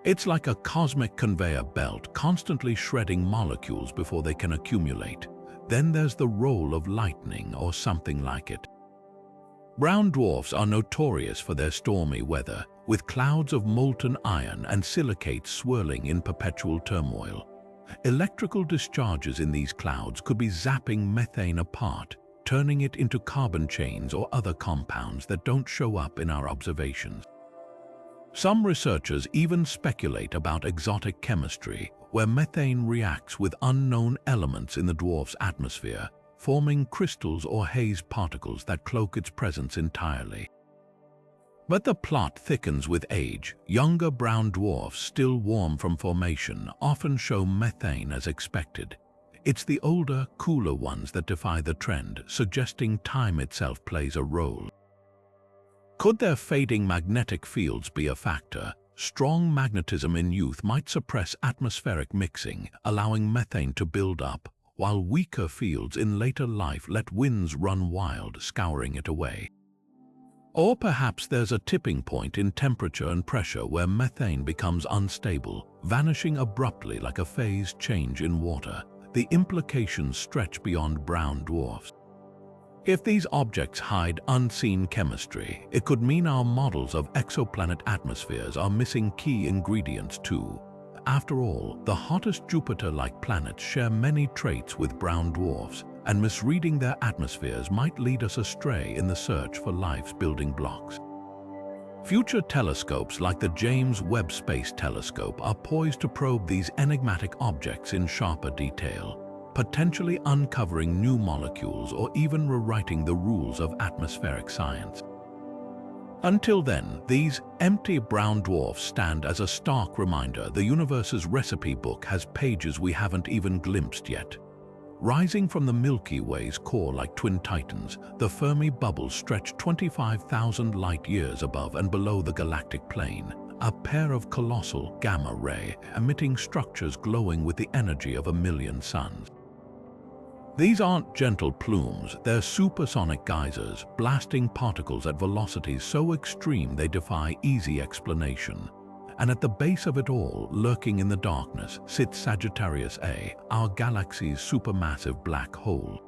It's like a cosmic conveyor belt constantly shredding molecules before they can accumulate. Then there's the role of lightning or something like it. Brown dwarfs are notorious for their stormy weather, with clouds of molten iron and silicates swirling in perpetual turmoil. Electrical discharges in these clouds could be zapping methane apart, turning it into carbon chains or other compounds that don't show up in our observations. Some researchers even speculate about exotic chemistry, where methane reacts with unknown elements in the dwarf's atmosphere, forming crystals or haze particles that cloak its presence entirely. But the plot thickens with age. Younger brown dwarfs, still warm from formation, often show methane as expected. It's the older, cooler ones that defy the trend, suggesting time itself plays a role. Could their fading magnetic fields be a factor? Strong magnetism in youth might suppress atmospheric mixing, allowing methane to build up, while weaker fields in later life let winds run wild, scouring it away. Or perhaps there's a tipping point in temperature and pressure where methane becomes unstable, vanishing abruptly like a phase change in water. The implications stretch beyond brown dwarfs. If these objects hide unseen chemistry, it could mean our models of exoplanet atmospheres are missing key ingredients too. After all, the hottest Jupiter-like planets share many traits with brown dwarfs, and misreading their atmospheres might lead us astray in the search for life's building blocks. Future telescopes like the James Webb Space Telescope are poised to probe these enigmatic objects in sharper detail, potentially uncovering new molecules or even rewriting the rules of atmospheric science. Until then, these empty brown dwarfs stand as a stark reminder the universe's recipe book has pages we haven't even glimpsed yet. Rising from the Milky Way's core like twin titans, the Fermi bubbles stretch 25,000 light-years above and below the galactic plane, a pair of colossal gamma-ray emitting structures glowing with the energy of 1,000,000 suns. These aren't gentle plumes, they're supersonic geysers, blasting particles at velocities so extreme they defy easy explanation. And at the base of it all, lurking in the darkness, sits Sagittarius A, our galaxy's supermassive black hole.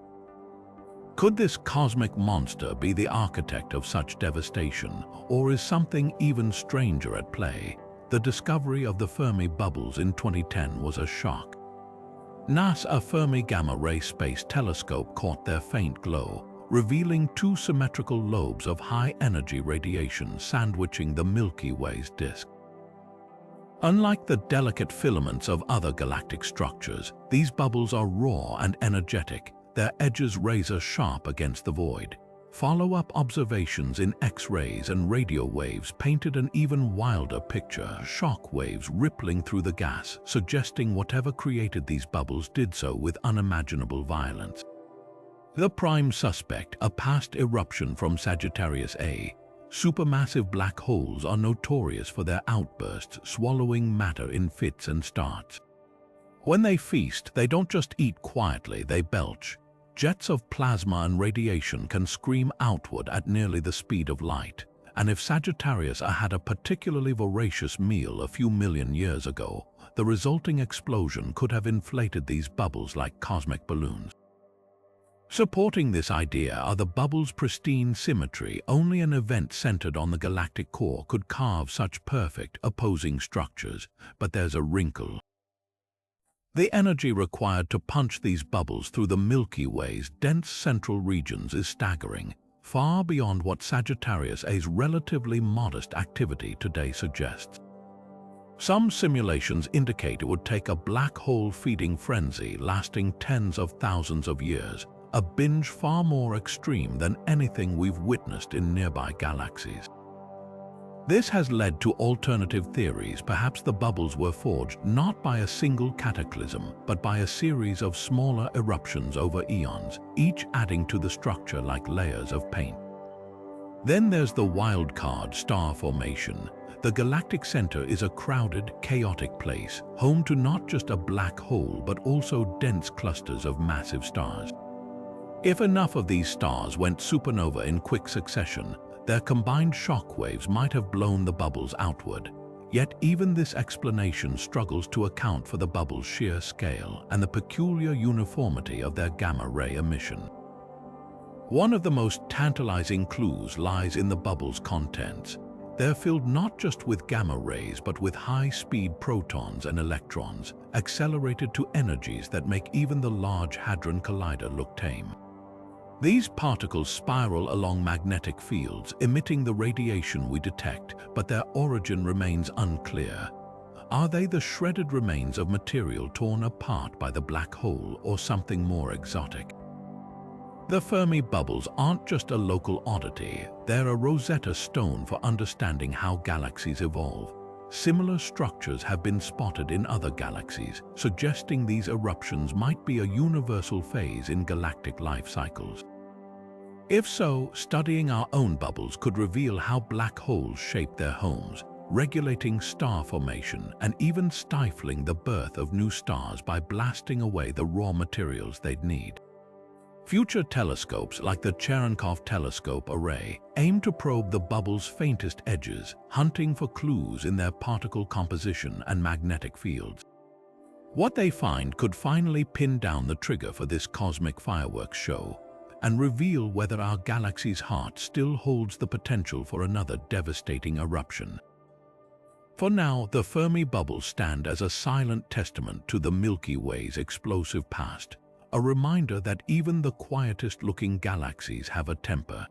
Could this cosmic monster be the architect of such devastation, or is something even stranger at play? The discovery of the Fermi bubbles in 2010 was a shock. NASA's Fermi Gamma-Ray Space Telescope caught their faint glow, revealing two symmetrical lobes of high-energy radiation sandwiching the Milky Way's disk. Unlike the delicate filaments of other galactic structures, these bubbles are raw and energetic, their edges razor-sharp against the void. Follow-up observations in X-rays and radio waves painted an even wilder picture, shock waves rippling through the gas, suggesting whatever created these bubbles did so with unimaginable violence. The prime suspect, a past eruption from Sagittarius A. Supermassive black holes are notorious for their outbursts, swallowing matter in fits and starts. When they feast, they don't just eat quietly, they belch. Jets of plasma and radiation can scream outward at nearly the speed of light. And if Sagittarius A had a particularly voracious meal a few million years ago, the resulting explosion could have inflated these bubbles like cosmic balloons. Supporting this idea are the bubbles' pristine symmetry. Only an event centered on the galactic core could carve such perfect, opposing structures, but there's a wrinkle. The energy required to punch these bubbles through the Milky Way's dense central regions is staggering, far beyond what Sagittarius A's relatively modest activity today suggests. Some simulations indicate it would take a black hole feeding frenzy lasting tens of thousands of years, a binge far more extreme than anything we've witnessed in nearby galaxies. This has led to alternative theories. Perhaps the bubbles were forged not by a single cataclysm, but by a series of smaller eruptions over eons, each adding to the structure like layers of paint. Then there's the wild card, star formation. The galactic center is a crowded, chaotic place, home to not just a black hole but also dense clusters of massive stars. If enough of these stars went supernova in quick succession, their combined shock waves might have blown the bubbles outward. Yet even this explanation struggles to account for the bubbles' sheer scale and the peculiar uniformity of their gamma-ray emission. One of the most tantalizing clues lies in the bubbles' contents. They're filled not just with gamma rays but with high-speed protons and electrons, accelerated to energies that make even the Large Hadron Collider look tame. These particles spiral along magnetic fields, emitting the radiation we detect, but their origin remains unclear. Are they the shredded remains of material torn apart by the black hole or something more exotic? The Fermi bubbles aren't just a local oddity, they're a Rosetta Stone for understanding how galaxies evolve. Similar structures have been spotted in other galaxies, suggesting these eruptions might be a universal phase in galactic life cycles. If so, studying our own bubbles could reveal how black holes shape their homes, regulating star formation and even stifling the birth of new stars by blasting away the raw materials they'd need. Future telescopes like the Cherenkov Telescope Array aim to probe the bubble's faintest edges, hunting for clues in their particle composition and magnetic fields. What they find could finally pin down the trigger for this cosmic fireworks show and reveal whether our galaxy's heart still holds the potential for another devastating eruption. For now, the Fermi bubbles stand as a silent testament to the Milky Way's explosive past, a reminder that even the quietest-looking galaxies have a temper.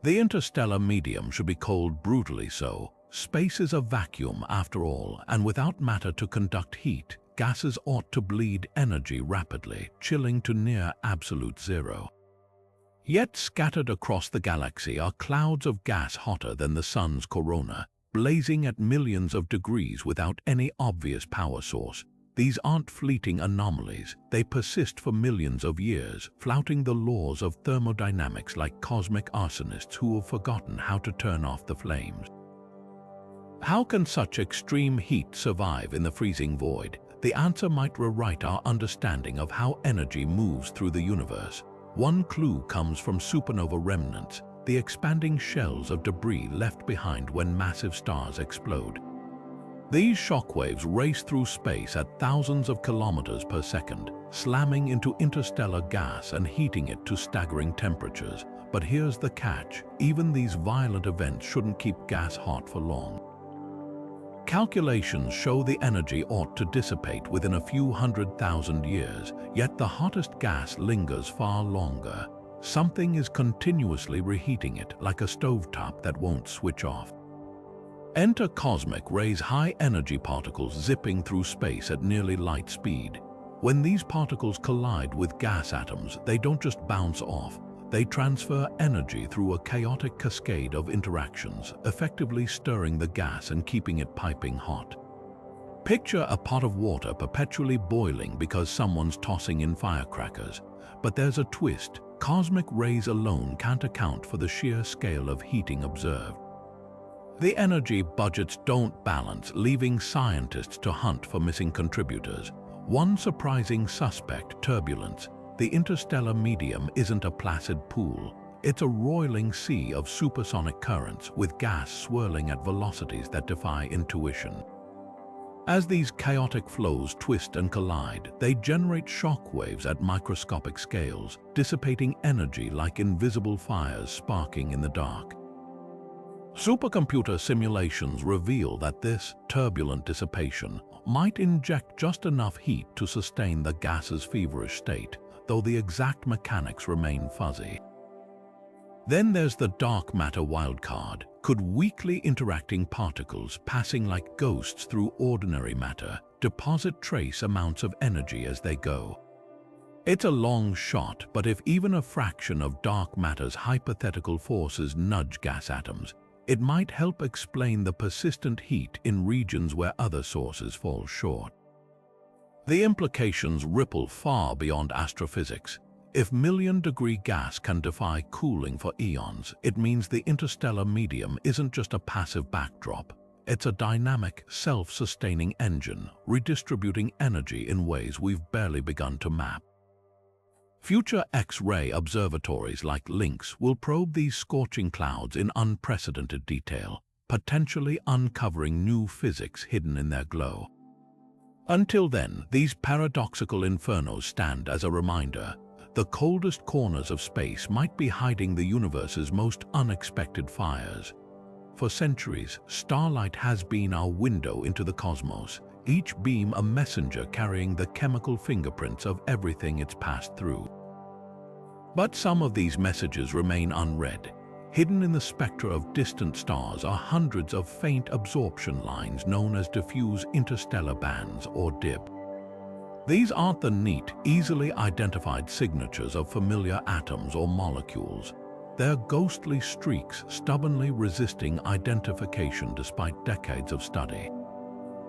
The interstellar medium should be called brutally so. Space is a vacuum after all, and without matter to conduct heat, gases ought to bleed energy rapidly, chilling to near absolute zero. Yet scattered across the galaxy are clouds of gas hotter than the sun's corona, blazing at millions of degrees without any obvious power source. These aren't fleeting anomalies, they persist for millions of years, flouting the laws of thermodynamics like cosmic arsonists who have forgotten how to turn off the flames. How can such extreme heat survive in the freezing void? The answer might rewrite our understanding of how energy moves through the universe. One clue comes from supernova remnants, the expanding shells of debris left behind when massive stars explode. These shockwaves race through space at thousands of kilometers per second, slamming into interstellar gas and heating it to staggering temperatures. But here's the catch: even these violent events shouldn't keep gas hot for long. Calculations show the energy ought to dissipate within a few 100,000 years, yet the hottest gas lingers far longer. Something is continuously reheating it, like a stovetop that won't switch off. Enter cosmic rays, high-energy particles zipping through space at nearly light speed. When these particles collide with gas atoms, they don't just bounce off. They transfer energy through a chaotic cascade of interactions, effectively stirring the gas and keeping it piping hot. Picture a pot of water perpetually boiling because someone's tossing in firecrackers. But there's a twist. Cosmic rays alone can't account for the sheer scale of heating observed. The energy budgets don't balance, leaving scientists to hunt for missing contributors. One surprising suspect: turbulence. The interstellar medium isn't a placid pool. It's a roiling sea of supersonic currents, with gas swirling at velocities that defy intuition. As these chaotic flows twist and collide, they generate shock waves at microscopic scales, dissipating energy like invisible fires sparking in the dark. Supercomputer simulations reveal that this turbulent dissipation might inject just enough heat to sustain the gas's feverish state, though the exact mechanics remain fuzzy. Then there's the dark matter wildcard. Could weakly interacting particles passing like ghosts through ordinary matter deposit trace amounts of energy as they go? It's a long shot, but if even a fraction of dark matter's hypothetical forces nudge gas atoms, it might help explain the persistent heat in regions where other sources fall short. The implications ripple far beyond astrophysics. If million-degree gas can defy cooling for eons, it means the interstellar medium isn't just a passive backdrop. It's a dynamic, self-sustaining engine, redistributing energy in ways we've barely begun to map. Future X-ray observatories like LINX will probe these scorching clouds in unprecedented detail, potentially uncovering new physics hidden in their glow. Until then, these paradoxical infernos stand as a reminder. The coldest corners of space might be hiding the universe's most unexpected fires. For centuries, starlight has been our window into the cosmos, each beam a messenger carrying the chemical fingerprints of everything it's passed through. But some of these messages remain unread. Hidden in the spectra of distant stars are hundreds of faint absorption lines known as diffuse interstellar bands, or DIB. These aren't the neat, easily identified signatures of familiar atoms or molecules. They're ghostly streaks stubbornly resisting identification despite decades of study.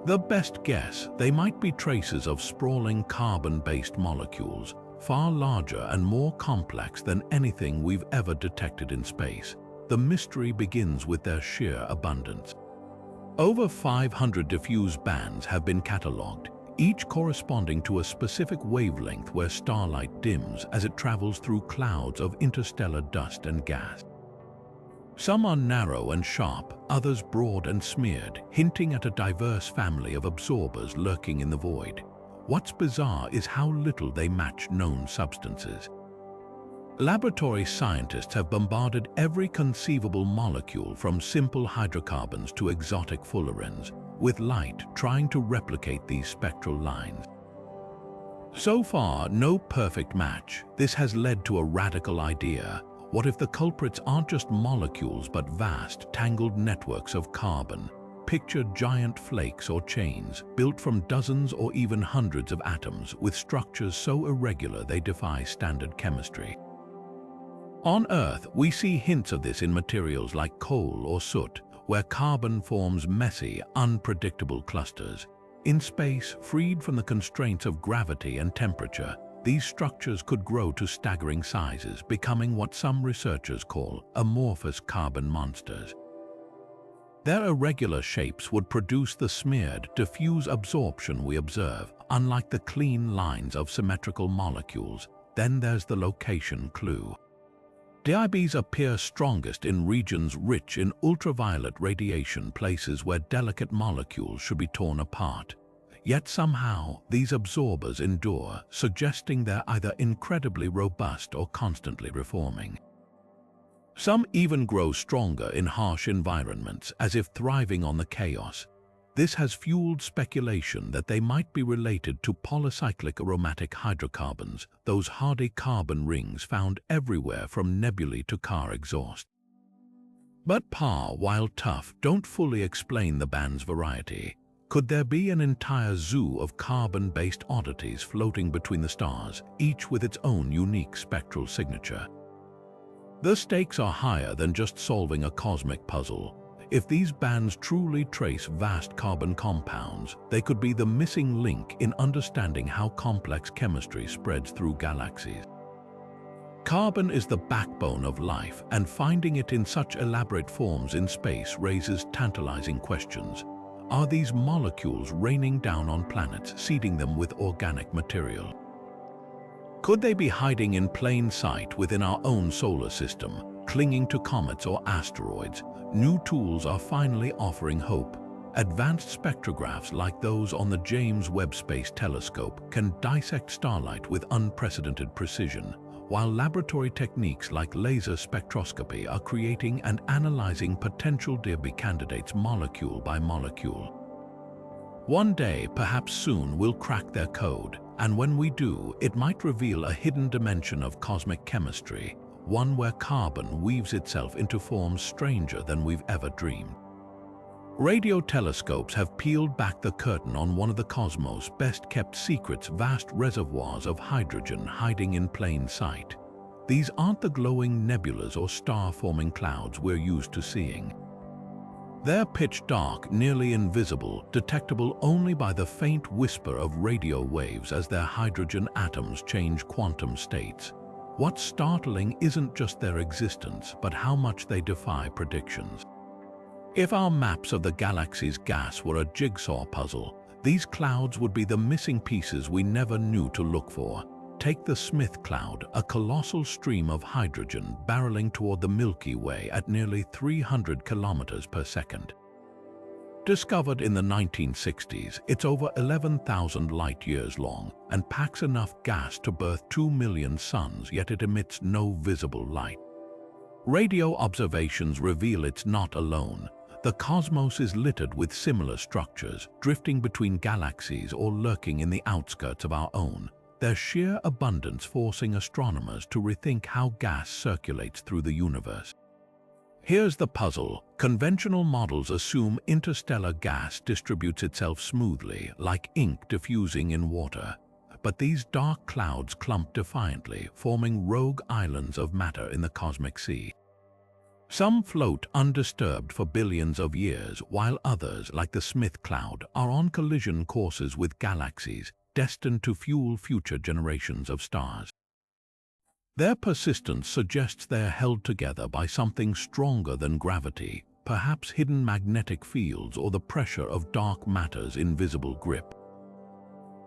The best guess, they might be traces of sprawling carbon-based molecules, far larger and more complex than anything we've ever detected in space. The mystery begins with their sheer abundance. Over 500 diffuse bands have been catalogued, each corresponding to a specific wavelength where starlight dims as it travels through clouds of interstellar dust and gas. Some are narrow and sharp, others broad and smeared, hinting at a diverse family of absorbers lurking in the void. What's bizarre is how little they match known substances. Laboratory scientists have bombarded every conceivable molecule from simple hydrocarbons to exotic fullerenes, with light trying to replicate these spectral lines. So far, no perfect match. This has led to a radical idea. What if the culprits aren't just molecules but vast, tangled networks of carbon? Picture giant flakes or chains, built from dozens or even hundreds of atoms, with structures so irregular they defy standard chemistry. On Earth, we see hints of this in materials like coal or soot, where carbon forms messy, unpredictable clusters. In space, freed from the constraints of gravity and temperature, these structures could grow to staggering sizes, becoming what some researchers call amorphous carbon monsters. Their irregular shapes would produce the smeared, diffuse absorption we observe, unlike the clean lines of symmetrical molecules. Then there's the location clue. DIBs appear strongest in regions rich in ultraviolet radiation, places where delicate molecules should be torn apart. Yet somehow, these absorbers endure, suggesting they're either incredibly robust or constantly reforming. Some even grow stronger in harsh environments, as if thriving on the chaos. This has fueled speculation that they might be related to polycyclic aromatic hydrocarbons, those hardy carbon rings found everywhere from nebulae to car exhaust. But while tough, don't fully explain the band's variety. Could there be an entire zoo of carbon-based oddities floating between the stars, each with its own unique spectral signature? The stakes are higher than just solving a cosmic puzzle. If these bands truly trace vast carbon compounds, they could be the missing link in understanding how complex chemistry spreads through galaxies. Carbon is the backbone of life, and finding it in such elaborate forms in space raises tantalizing questions. Are these molecules raining down on planets, seeding them with organic material? Could they be hiding in plain sight within our own solar system, clinging to comets or asteroids? New tools are finally offering hope. Advanced spectrographs like those on the James Webb Space Telescope can dissect starlight with unprecedented precision, while laboratory techniques like laser spectroscopy are creating and analyzing potential DIB candidates molecule by molecule. One day, perhaps soon, we'll crack their code, and when we do, it might reveal a hidden dimension of cosmic chemistry, one where carbon weaves itself into forms stranger than we've ever dreamed. Radio telescopes have peeled back the curtain on one of the cosmos' best-kept secrets, vast reservoirs of hydrogen hiding in plain sight. These aren't the glowing nebulas or star-forming clouds we're used to seeing. They're pitch dark, nearly invisible, detectable only by the faint whisper of radio waves as their hydrogen atoms change quantum states. What's startling isn't just their existence, but how much they defy predictions. If our maps of the galaxy's gas were a jigsaw puzzle, these clouds would be the missing pieces we never knew to look for. Take the Smith Cloud, a colossal stream of hydrogen barreling toward the Milky Way at nearly 300 kilometers per second. Discovered in the 1960s, it's over 11,000 light-years long and packs enough gas to birth 2 million suns, yet it emits no visible light. Radio observations reveal it's not alone. The cosmos is littered with similar structures, drifting between galaxies or lurking in the outskirts of our own, their sheer abundance forcing astronomers to rethink how gas circulates through the universe. Here's the puzzle. Conventional models assume interstellar gas distributes itself smoothly, like ink diffusing in water. but these dark clouds clump defiantly, forming rogue islands of matter in the cosmic sea. Some float undisturbed for billions of years, while others, like the Smith Cloud, are on collision courses with galaxies, destined to fuel future generations of stars. Their persistence suggests they are held together by something stronger than gravity, perhaps hidden magnetic fields or the pressure of dark matter's invisible grip.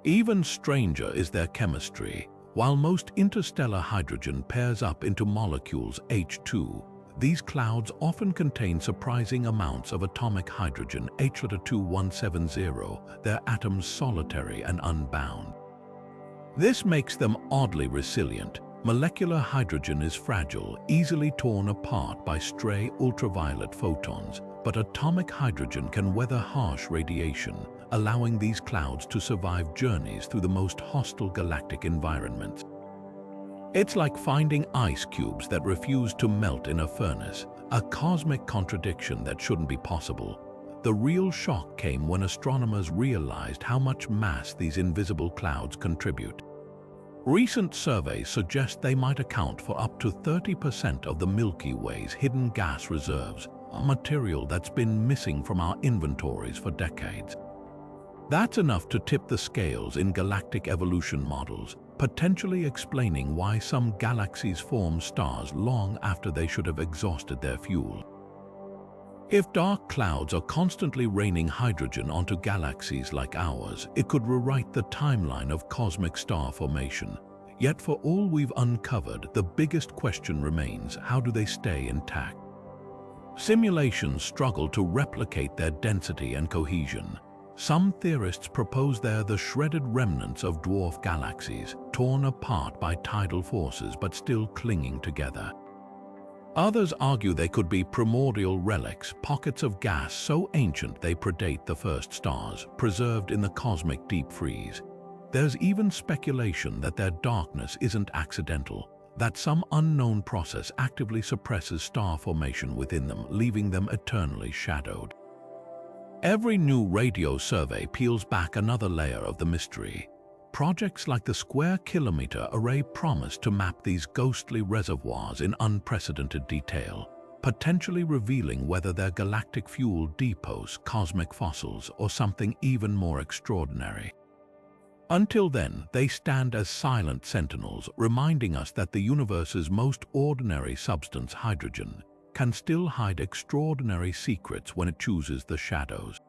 Even stranger is their chemistry. While most interstellar hydrogen pairs up into molecules H2, these clouds often contain surprising amounts of atomic hydrogen H2170, their atoms solitary and unbound. This makes them oddly resilient. Molecular hydrogen is fragile, easily torn apart by stray ultraviolet photons, but atomic hydrogen can weather harsh radiation, allowing these clouds to survive journeys through the most hostile galactic environments. It's like finding ice cubes that refuse to melt in a furnace, a cosmic contradiction that shouldn't be possible. The real shock came when astronomers realized how much mass these invisible clouds contribute. Recent surveys suggest they might account for up to 30% of the Milky Way's hidden gas reserves, a material that's been missing from our inventories for decades. That's enough to tip the scales in galactic evolution models, potentially explaining why some galaxies form stars long after they should have exhausted their fuel. If dark clouds are constantly raining hydrogen onto galaxies like ours, it could rewrite the timeline of cosmic star formation. Yet for all we've uncovered, the biggest question remains: how do they stay intact? Simulations struggle to replicate their density and cohesion. Some theorists propose they're the shredded remnants of dwarf galaxies, torn apart by tidal forces but still clinging together. Others argue they could be primordial relics, pockets of gas so ancient they predate the first stars, preserved in the cosmic deep freeze. There's even speculation that their darkness isn't accidental, that some unknown process actively suppresses star formation within them, leaving them eternally shadowed. Every new radio survey peels back another layer of the mystery. Projects like the Square Kilometre Array promise to map these ghostly reservoirs in unprecedented detail, potentially revealing whether they're galactic fuel depots, cosmic fossils, or something even more extraordinary. Until then, they stand as silent sentinels, reminding us that the universe's most ordinary substance, hydrogen, can still hide extraordinary secrets when it chooses the shadows.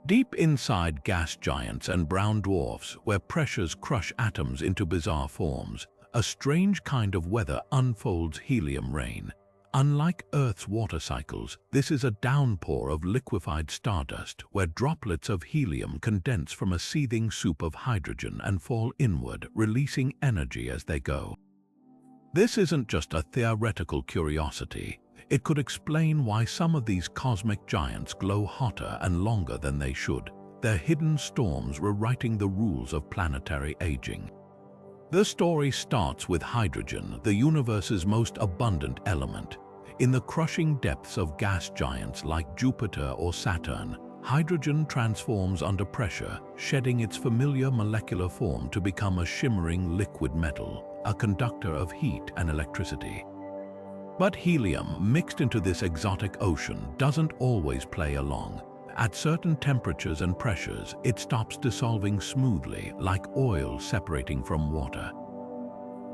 Deep inside gas giants and brown dwarfs, where pressures crush atoms into bizarre forms, a strange kind of weather unfolds: helium rain. Unlike Earth's water cycles, this is a downpour of liquefied stardust, where droplets of helium condense from a seething soup of hydrogen and fall inward, releasing energy as they go. This isn't just a theoretical curiosity. It could explain why some of these cosmic giants glow hotter and longer than they should, their hidden storms rewriting the rules of planetary aging. The story starts with hydrogen, the universe's most abundant element. In the crushing depths of gas giants like Jupiter or Saturn, hydrogen transforms under pressure, shedding its familiar molecular form to become a shimmering liquid metal, a conductor of heat and electricity. But helium, mixed into this exotic ocean, doesn't always play along. At certain temperatures and pressures, it stops dissolving smoothly, like oil separating from water.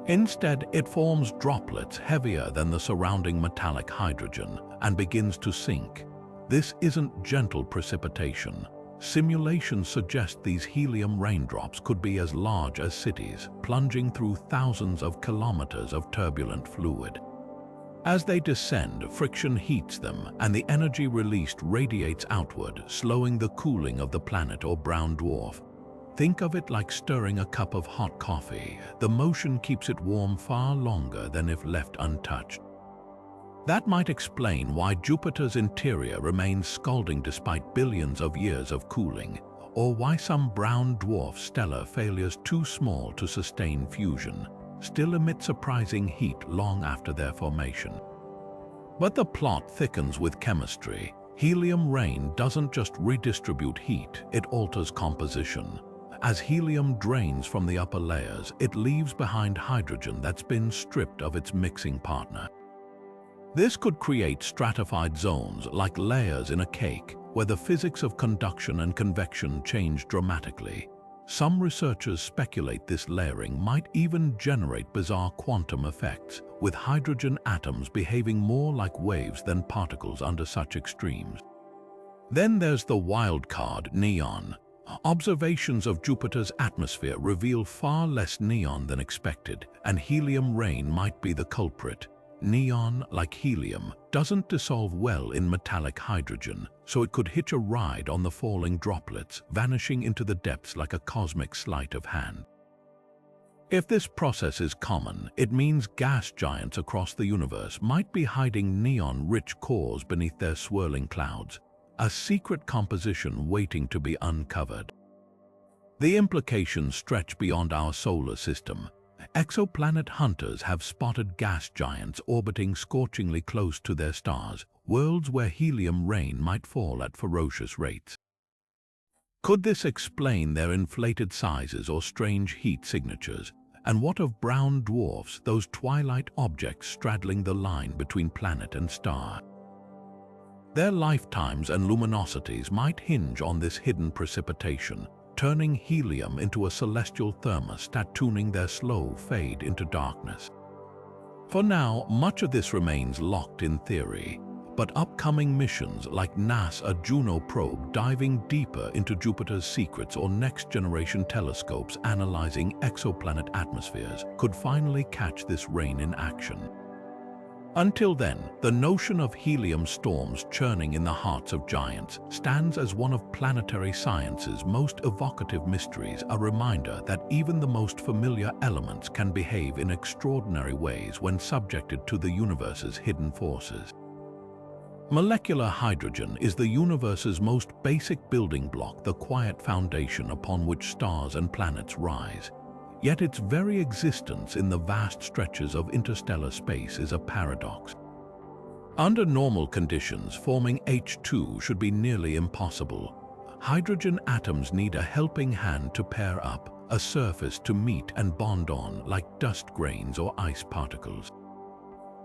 Instead, it forms droplets heavier than the surrounding metallic hydrogen and begins to sink. This isn't gentle precipitation. Simulations suggest these helium raindrops could be as large as cities, plunging through thousands of kilometers of turbulent fluid. As they descend, friction heats them, and the energy released radiates outward, slowing the cooling of the planet or brown dwarf. Think of it like stirring a cup of hot coffee. The motion keeps it warm far longer than if left untouched. That might explain why Jupiter's interior remains scalding despite billions of years of cooling, or why some brown dwarf stellar failures too small to sustain fusion still emit surprising heat long after their formation. But the plot thickens with chemistry. Helium rain doesn't just redistribute heat, it alters composition. As helium drains from the upper layers, it leaves behind hydrogen that's been stripped of its mixing partner. This could create stratified zones like layers in a cake, where the physics of conduction and convection change dramatically. Some researchers speculate this layering might even generate bizarre quantum effects, with hydrogen atoms behaving more like waves than particles under such extremes. Then there's the wild card, neon. Observations of Jupiter's atmosphere reveal far less neon than expected, and helium rain might be the culprit. Neon, like helium, doesn't dissolve well in metallic hydrogen, so it could hitch a ride on the falling droplets, vanishing into the depths like a cosmic sleight of hand. If this process is common, it means gas giants across the universe might be hiding neon-rich cores beneath their swirling clouds, a secret composition waiting to be uncovered. The implications stretch beyond our solar system. Exoplanet hunters have spotted gas giants orbiting scorchingly close to their stars, worlds where helium rain might fall at ferocious rates. Could this explain their inflated sizes or strange heat signatures? And what of brown dwarfs, those twilight objects straddling the line between planet and star? Their lifetimes and luminosities might hinge on this hidden precipitation, turning helium into a celestial thermostat, tuning their slow fade into darkness. For now, much of this remains locked in theory, but upcoming missions like NASA Juno probe diving deeper into Jupiter's secrets or next-generation telescopes analyzing exoplanet atmospheres could finally catch this rain in action. Until then, the notion of helium storms churning in the hearts of giants stands as one of planetary science's most evocative mysteries, a reminder that even the most familiar elements can behave in extraordinary ways when subjected to the universe's hidden forces. Molecular hydrogen is the universe's most basic building block, the quiet foundation upon which stars and planets rise. Yet its very existence in the vast stretches of interstellar space is a paradox. Under normal conditions, forming H2 should be nearly impossible. Hydrogen atoms need a helping hand to pair up, a surface to meet and bond on, like dust grains or ice particles.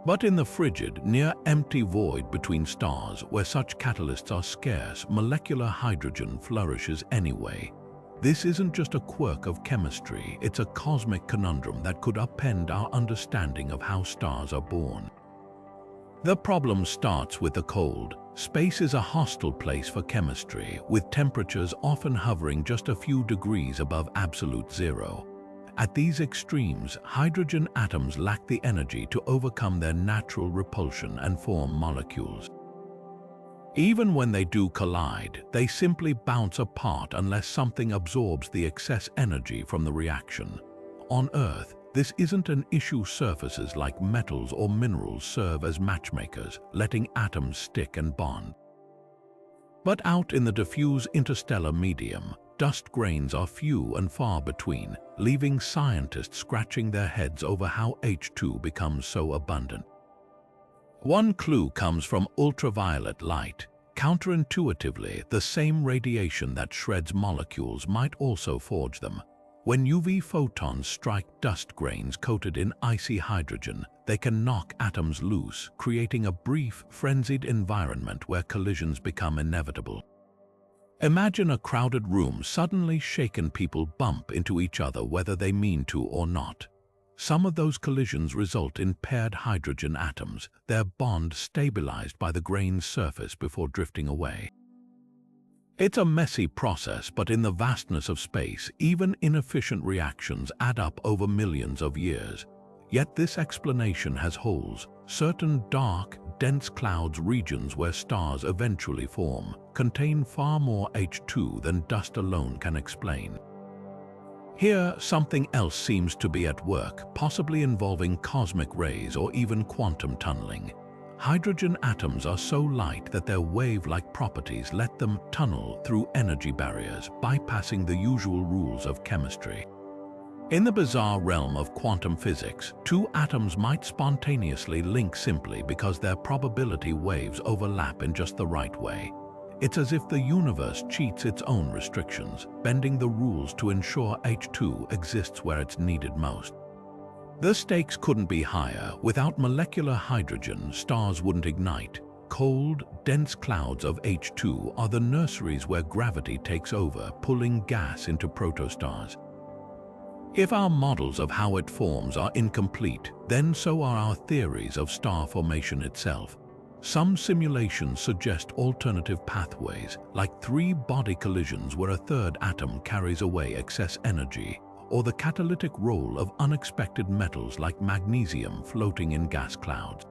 But in the frigid, near-empty void between stars, where such catalysts are scarce, molecular hydrogen flourishes anyway. This isn't just a quirk of chemistry, it's a cosmic conundrum that could upend our understanding of how stars are born. The problem starts with the cold. Space is a hostile place for chemistry, with temperatures often hovering just a few degrees above absolute zero. At these extremes, hydrogen atoms lack the energy to overcome their natural repulsion and form molecules. Even when they do collide, they simply bounce apart unless something absorbs the excess energy from the reaction. On Earth, this isn't an issue. Surfaces like metals or minerals serve as matchmakers, letting atoms stick and bond. But out in the diffuse interstellar medium, dust grains are few and far between, leaving scientists scratching their heads over how H2 becomes so abundant. One clue comes from ultraviolet light. Counterintuitively, the same radiation that shreds molecules might also forge them. When UV photons strike dust grains coated in icy hydrogen, they can knock atoms loose, creating a brief, frenzied environment where collisions become inevitable. Imagine a crowded room suddenly shaken. People bump into each other whether they mean to or not. Some of those collisions result in paired hydrogen atoms, their bond stabilized by the grain's surface before drifting away. It's a messy process, but in the vastness of space, even inefficient reactions add up over millions of years. Yet this explanation has holes. Certain dark, dense clouds, regions where stars eventually form, contain far more H2 than dust alone can explain. Here, something else seems to be at work, possibly involving cosmic rays or even quantum tunneling. Hydrogen atoms are so light that their wave-like properties let them tunnel through energy barriers, bypassing the usual rules of chemistry. In the bizarre realm of quantum physics, two atoms might spontaneously link simply because their probability waves overlap in just the right way. It's as if the universe cheats its own restrictions, bending the rules to ensure H2 exists where it's needed most. The stakes couldn't be higher. Without molecular hydrogen, stars wouldn't ignite. Cold, dense clouds of H2 are the nurseries where gravity takes over, pulling gas into protostars. If our models of how it forms are incomplete, then so are our theories of star formation itself. Some simulations suggest alternative pathways, like three-body collisions where a third atom carries away excess energy, or the catalytic role of unexpected metals like magnesium floating in gas clouds.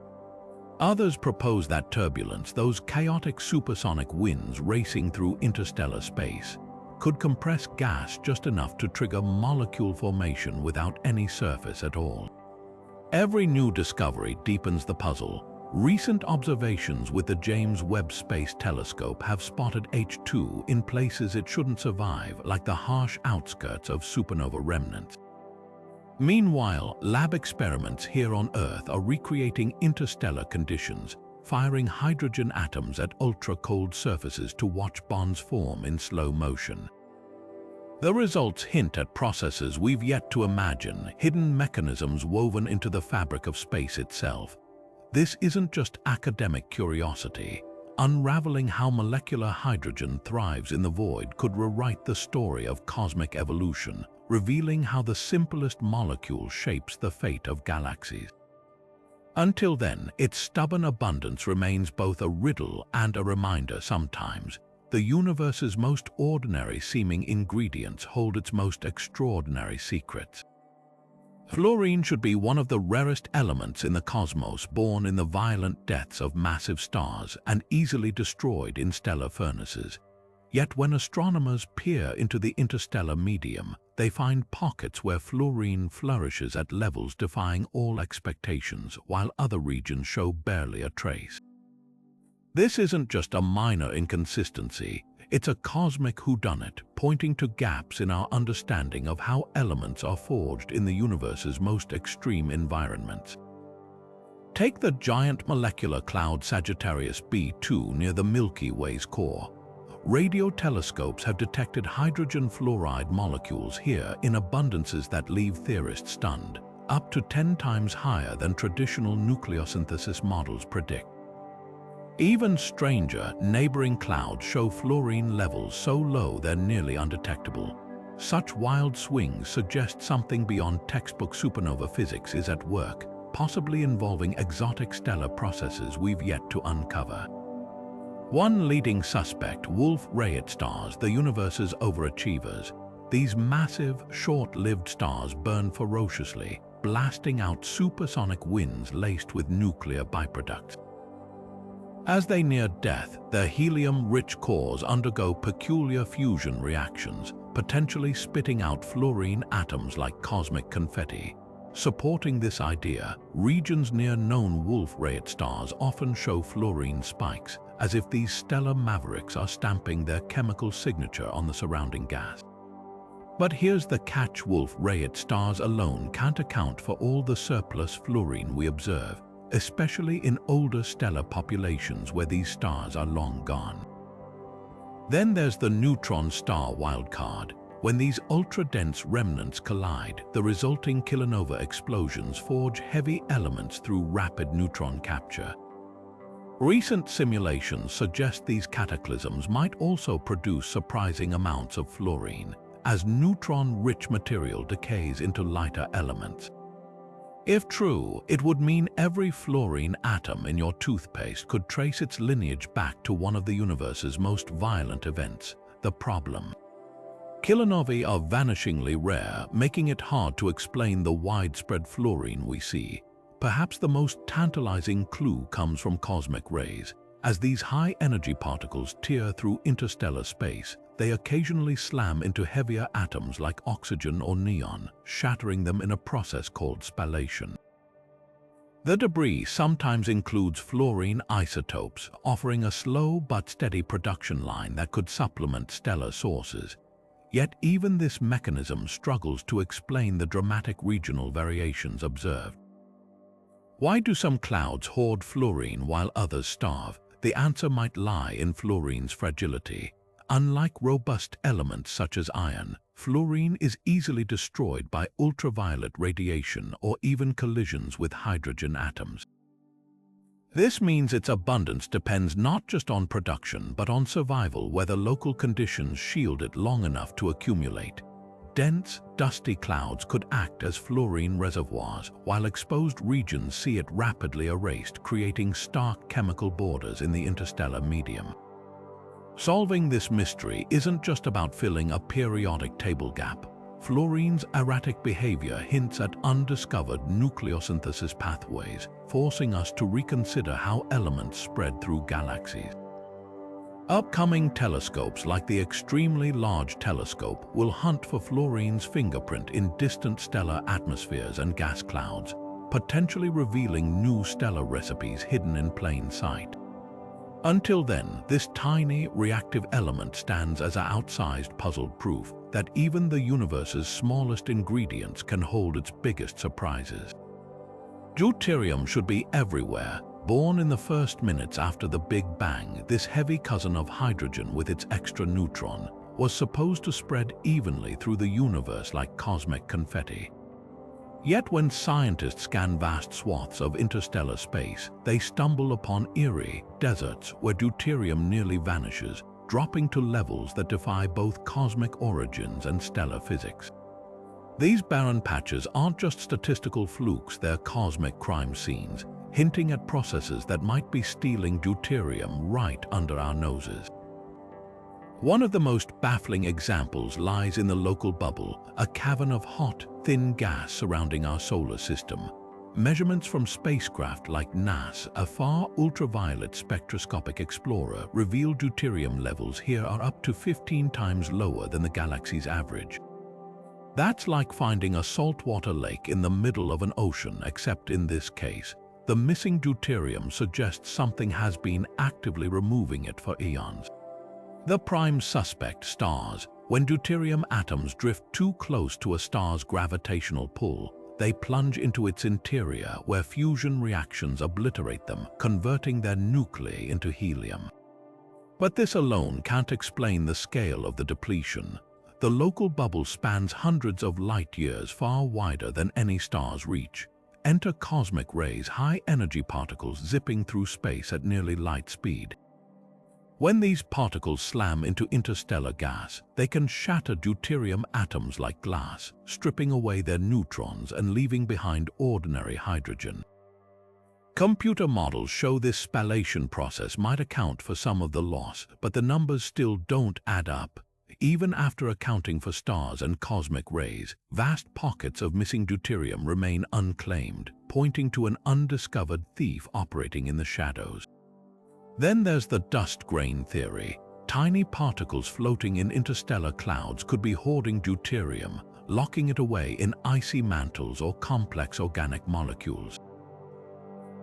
Others propose that turbulence, those chaotic supersonic winds racing through interstellar space, could compress gas just enough to trigger molecule formation without any surface at all. Every new discovery deepens the puzzle. Recent observations with the James Webb Space Telescope have spotted H2 in places it shouldn't survive, like the harsh outskirts of supernova remnants. Meanwhile, lab experiments here on Earth are recreating interstellar conditions, firing hydrogen atoms at ultra-cold surfaces to watch bonds form in slow motion. The results hint at processes we've yet to imagine, hidden mechanisms woven into the fabric of space itself. This isn't just academic curiosity. Unraveling how molecular hydrogen thrives in the void could rewrite the story of cosmic evolution, revealing how the simplest molecule shapes the fate of galaxies. Until then, its stubborn abundance remains both a riddle and a reminder sometimes. The universe's most ordinary-seeming ingredients hold its most extraordinary secrets. Fluorine should be one of the rarest elements in the cosmos, born in the violent deaths of massive stars and easily destroyed in stellar furnaces. Yet when astronomers peer into the interstellar medium, they find pockets where fluorine flourishes at levels defying all expectations, while other regions show barely a trace. This isn't just a minor inconsistency. It's a cosmic whodunit, pointing to gaps in our understanding of how elements are forged in the universe's most extreme environments. Take the giant molecular cloud Sagittarius B2 near the Milky Way's core. Radio telescopes have detected hydrogen fluoride molecules here in abundances that leave theorists stunned, up to 10 times higher than traditional nucleosynthesis models predict. Even stranger, neighboring clouds show fluorine levels so low they're nearly undetectable. Such wild swings suggest something beyond textbook supernova physics is at work, possibly involving exotic stellar processes we've yet to uncover. One leading suspect, Wolf-Rayet stars, the universe's overachievers. These massive, short-lived stars burn ferociously, blasting out supersonic winds laced with nuclear byproducts. As they near death, their helium-rich cores undergo peculiar fusion reactions, potentially spitting out fluorine atoms like cosmic confetti. Supporting this idea, regions near known Wolf-Rayet stars often show fluorine spikes, as if these stellar mavericks are stamping their chemical signature on the surrounding gas. But here's the catch: Wolf-Rayet stars alone can't account for all the surplus fluorine we observe, especially in older stellar populations where these stars are long gone. Then there's the neutron star wildcard. When these ultra-dense remnants collide, the resulting kilonova explosions forge heavy elements through rapid neutron capture. Recent simulations suggest these cataclysms might also produce surprising amounts of fluorine, as neutron-rich material decays into lighter elements. If true, it would mean every fluorine atom in your toothpaste could trace its lineage back to one of the universe's most violent events, the problem. Kilonovae are vanishingly rare, making it hard to explain the widespread fluorine we see. Perhaps the most tantalizing clue comes from cosmic rays. As these high-energy particles tear through interstellar space, they occasionally slam into heavier atoms like oxygen or neon, shattering them in a process called spallation. The debris sometimes includes fluorine isotopes, offering a slow but steady production line that could supplement stellar sources. Yet even this mechanism struggles to explain the dramatic regional variations observed. Why do some clouds hoard fluorine while others starve? the answer might lie in fluorine's fragility. Unlike robust elements such as iron, fluorine is easily destroyed by ultraviolet radiation or even collisions with hydrogen atoms. This means its abundance depends not just on production but on survival, whether local conditions shield it long enough to accumulate. Dense, dusty clouds could act as fluorine reservoirs, while exposed regions see it rapidly erased, creating stark chemical borders in the interstellar medium. Solving this mystery isn't just about filling a periodic table gap. Fluorine's erratic behavior hints at undiscovered nucleosynthesis pathways, forcing us to reconsider how elements spread through galaxies. Upcoming telescopes like the Extremely Large Telescope will hunt for fluorine's fingerprint in distant stellar atmospheres and gas clouds, potentially revealing new stellar recipes hidden in plain sight. Until then, this tiny, reactive element stands as an outsized puzzle, proof that even the universe's smallest ingredients can hold its biggest surprises. Deuterium should be everywhere. Born in the first minutes after the Big Bang, this heavy cousin of hydrogen with its extra neutron was supposed to spread evenly through the universe like cosmic confetti. Yet when scientists scan vast swaths of interstellar space, they stumble upon eerie deserts where deuterium nearly vanishes, dropping to levels that defy both cosmic origins and stellar physics. These barren patches aren't just statistical flukes, they're cosmic crime scenes, hinting at processes that might be stealing deuterium right under our noses. One of the most baffling examples lies in the local bubble, a cavern of hot, thin gas surrounding our solar system. Measurements from spacecraft like NASA's a far ultraviolet spectroscopic explorer reveal deuterium levels here are up to 15 times lower than the galaxy's average. That's like finding a saltwater lake in the middle of an ocean, except in this case, the missing deuterium suggests something has been actively removing it for eons. The prime suspect, stars. When deuterium atoms drift too close to a star's gravitational pull, they plunge into its interior where fusion reactions obliterate them, converting their nuclei into helium. But this alone can't explain the scale of the depletion. The local bubble spans hundreds of light years, far wider than any star's reach. Enter cosmic rays, high-energy particles zipping through space at nearly light speed. When these particles slam into interstellar gas, they can shatter deuterium atoms like glass, stripping away their neutrons and leaving behind ordinary hydrogen. Computer models show this spallation process might account for some of the loss, but the numbers still don't add up. Even after accounting for stars and cosmic rays, vast pockets of missing deuterium remain unclaimed, pointing to an undiscovered thief operating in the shadows. Then there's the dust grain theory. Tiny particles floating in interstellar clouds could be hoarding deuterium, locking it away in icy mantles or complex organic molecules.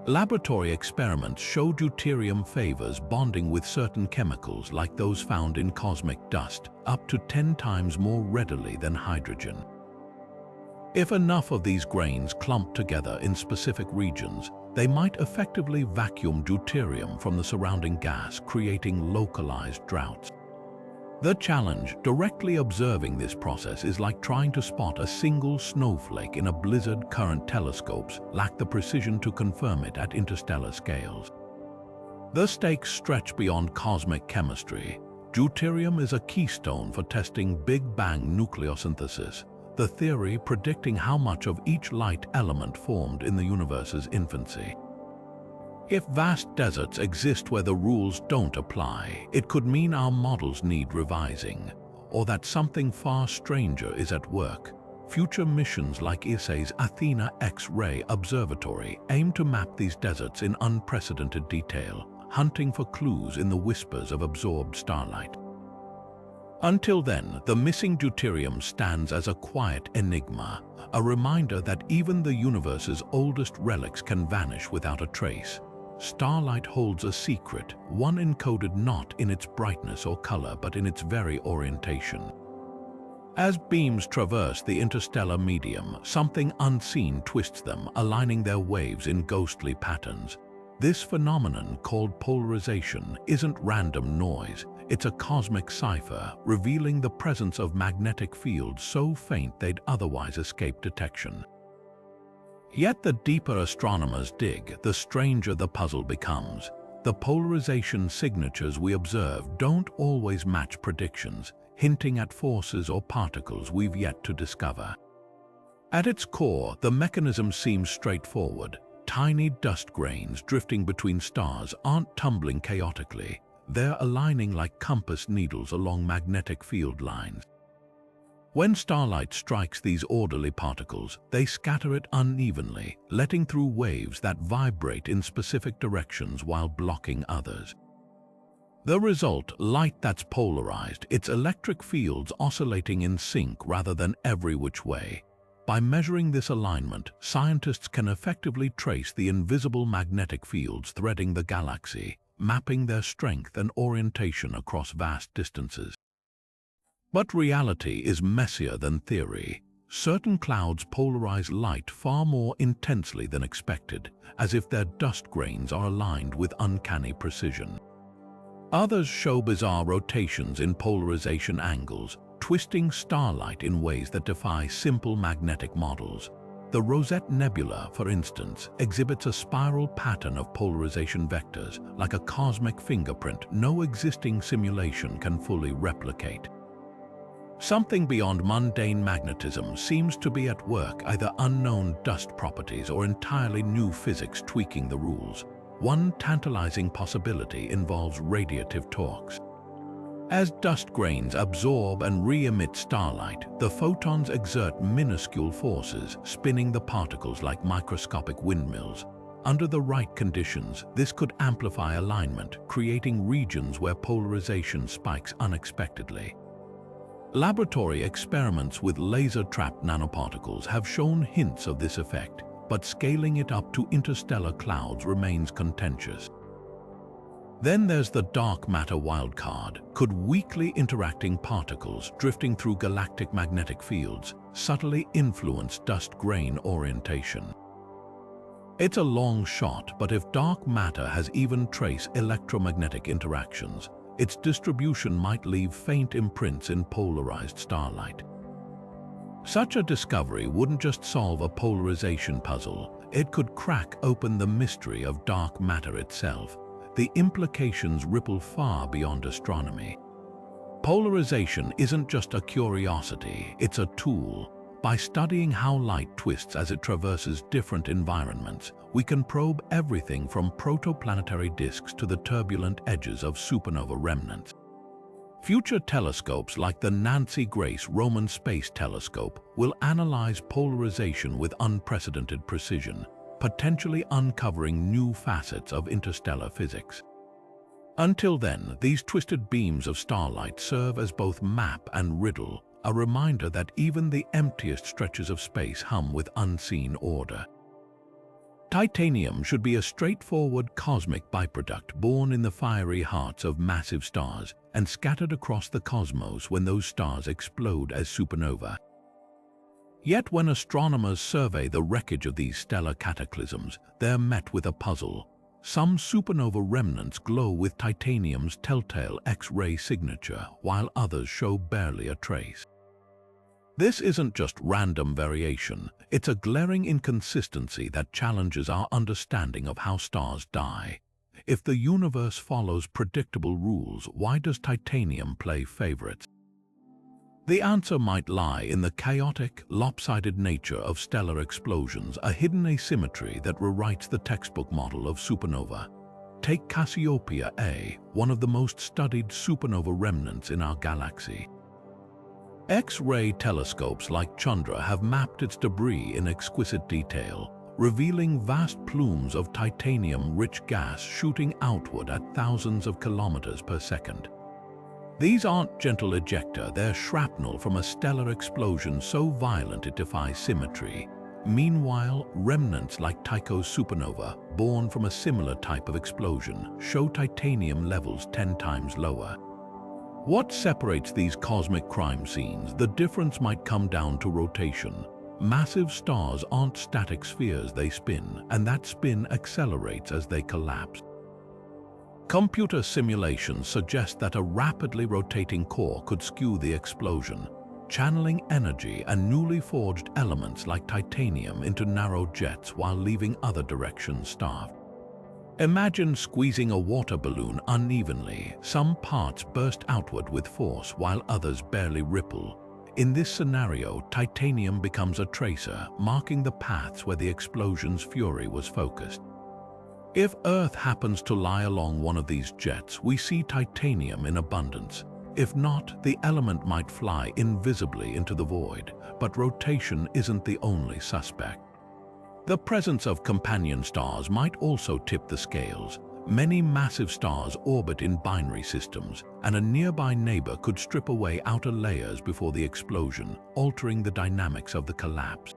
Laboratory experiments show deuterium favors bonding with certain chemicals like those found in cosmic dust, up to 10 times more readily than hydrogen. If enough of these grains clump together in specific regions, they might effectively vacuum deuterium from the surrounding gas, creating localized droughts. The challenge, directly observing this process, is like trying to spot a single snowflake in a blizzard. Current telescopes lack the precision to confirm it at interstellar scales. The stakes stretch beyond cosmic chemistry. Deuterium is a keystone for testing Big Bang nucleosynthesis, the theory predicting how much of each light element formed in the universe's infancy. If vast deserts exist where the rules don't apply, it could mean our models need revising, or that something far stranger is at work. Future missions like ESA's Athena X-ray Observatory aim to map these deserts in unprecedented detail, hunting for clues in the whispers of absorbed starlight. Until then, the missing deuterium stands as a quiet enigma, a reminder that even the universe's oldest relics can vanish without a trace. Starlight holds a secret, one encoded not in its brightness or color but in its very orientation. As beams traverse the interstellar medium, something unseen twists them, aligning their waves in ghostly patterns. This phenomenon, called polarization, isn't random noise. It's a cosmic cipher, revealing the presence of magnetic fields so faint they'd otherwise escape detection. Yet the deeper astronomers dig, the stranger the puzzle becomes. The polarization signatures we observe don't always match predictions, hinting at forces or particles we've yet to discover. At its core, the mechanism seems straightforward. Tiny dust grains drifting between stars aren't tumbling chaotically. They're aligning like compass needles along magnetic field lines. When starlight strikes these orderly particles, they scatter it unevenly, letting through waves that vibrate in specific directions while blocking others. The result, light that's polarized, its electric fields oscillating in sync rather than every which way. By measuring this alignment, scientists can effectively trace the invisible magnetic fields threading the galaxy, mapping their strength and orientation across vast distances. But reality is messier than theory. Certain clouds polarize light far more intensely than expected, as if their dust grains are aligned with uncanny precision. Others show bizarre rotations in polarization angles, twisting starlight in ways that defy simple magnetic models. The Rosette Nebula, for instance, exhibits a spiral pattern of polarization vectors, like a cosmic fingerprint no existing simulation can fully replicate. Something beyond mundane magnetism seems to be at work, either unknown dust properties or entirely new physics tweaking the rules. One tantalizing possibility involves radiative torques. As dust grains absorb and re-emit starlight, the photons exert minuscule forces, spinning the particles like microscopic windmills. Under the right conditions, this could amplify alignment, creating regions where polarization spikes unexpectedly. Laboratory experiments with laser-trapped nanoparticles have shown hints of this effect, but scaling it up to interstellar clouds remains contentious. Then there's the dark matter wildcard. Could weakly interacting particles drifting through galactic magnetic fields subtly influence dust grain orientation? It's a long shot, but if dark matter has even trace electromagnetic interactions, its distribution might leave faint imprints in polarized starlight. Such a discovery wouldn't just solve a polarization puzzle, it could crack open the mystery of dark matter itself. The implications ripple far beyond astronomy. Polarization isn't just a curiosity, it's a tool. By studying how light twists as it traverses different environments, we can probe everything from protoplanetary disks to the turbulent edges of supernova remnants. Future telescopes like the Nancy Grace Roman Space Telescope will analyze polarization with unprecedented precision, potentially uncovering new facets of interstellar physics. Until then, these twisted beams of starlight serve as both map and riddle, a reminder that even the emptiest stretches of space hum with unseen order. Titanium should be a straightforward cosmic byproduct born in the fiery hearts of massive stars and scattered across the cosmos when those stars explode as supernova. Yet when astronomers survey the wreckage of these stellar cataclysms, they're met with a puzzle. Some supernova remnants glow with titanium's telltale X-ray signature, while others show barely a trace. This isn't just random variation, it's a glaring inconsistency that challenges our understanding of how stars die. If the universe follows predictable rules, why does titanium play favorites? The answer might lie in the chaotic, lopsided nature of stellar explosions, a hidden asymmetry that rewrites the textbook model of supernova. Take Cassiopeia A, one of the most studied supernova remnants in our galaxy. X-ray telescopes like Chandra have mapped its debris in exquisite detail, revealing vast plumes of titanium-rich gas shooting outward at thousands of kilometers per second. These aren't gentle ejecta, they're shrapnel from a stellar explosion so violent it defies symmetry. Meanwhile, remnants like Tycho's supernova, born from a similar type of explosion, show titanium levels 10 times lower. What separates these cosmic crime scenes? The difference might come down to rotation. massive stars aren't static spheres, they spin, and that spin accelerates as they collapse. Computer simulations suggest that a rapidly rotating core could skew the explosion, channeling energy and newly forged elements like titanium into narrow jets while leaving other directions starved. Imagine squeezing a water balloon unevenly. Some parts burst outward with force while others barely ripple. In this scenario, titanium becomes a tracer, marking the paths where the explosion's fury was focused. If Earth happens to lie along one of these jets, we see titanium in abundance. If not, the element might fly invisibly into the void, but rotation isn't the only suspect. The presence of companion stars might also tip the scales. Many massive stars orbit in binary systems, and a nearby neighbor could strip away outer layers before the explosion, altering the dynamics of the collapse.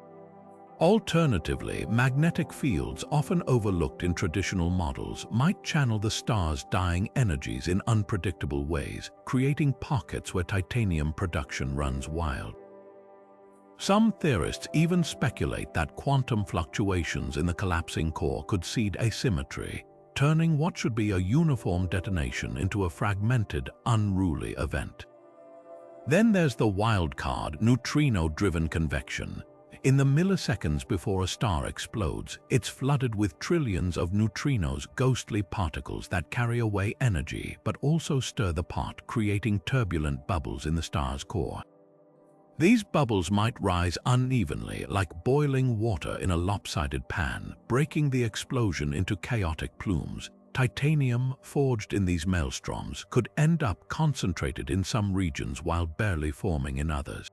Alternatively, magnetic fields, often overlooked in traditional models, might channel the star's dying energies in unpredictable ways, creating pockets where titanium production runs wild. Some theorists even speculate that quantum fluctuations in the collapsing core could seed asymmetry, turning what should be a uniform detonation into a fragmented, unruly event. Then there's the wild card, neutrino-driven convection. In the milliseconds before a star explodes, it's flooded with trillions of neutrinos, ghostly particles that carry away energy but also stir the pot, creating turbulent bubbles in the star's core. These bubbles might rise unevenly, like boiling water in a lopsided pan, breaking the explosion into chaotic plumes. Titanium, forged in these maelstroms, could end up concentrated in some regions while barely forming in others.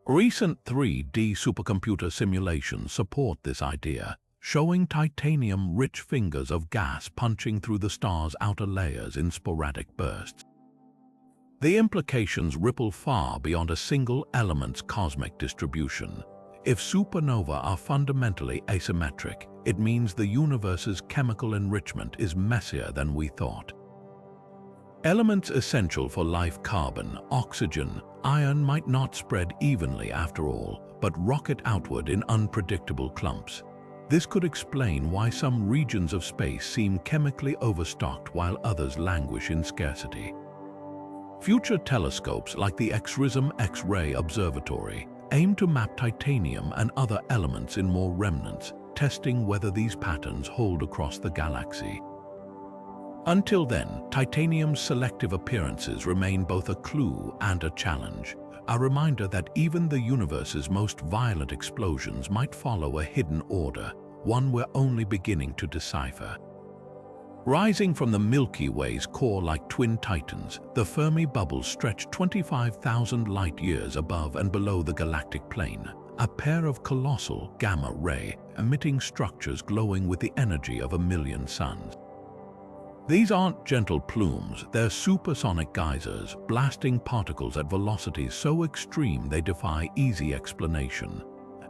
Recent 3D supercomputer simulations support this idea, showing titanium-rich fingers of gas punching through the star's outer layers in sporadic bursts. The implications ripple far beyond a single element's cosmic distribution. If supernovae are fundamentally asymmetric, it means the universe's chemical enrichment is messier than we thought. Elements essential for life, carbon, oxygen, iron, might not spread evenly after all, but rocket outward in unpredictable clumps. This could explain why some regions of space seem chemically overstocked while others languish in scarcity. Future telescopes like the X-RISM X-ray Observatory aim to map titanium and other elements in more remnants, testing whether these patterns hold across the galaxy. Until then, titanium's selective appearances remain both a clue and a challenge, a reminder that even the universe's most violent explosions might follow a hidden order, one we're only beginning to decipher. Rising from the Milky Way's core like twin titans, the Fermi bubbles stretch 25,000 light-years above and below the galactic plane, a pair of colossal gamma-ray emitting structures glowing with the energy of 1,000,000 suns. These aren't gentle plumes, they're supersonic geysers, blasting particles at velocities so extreme they defy easy explanation.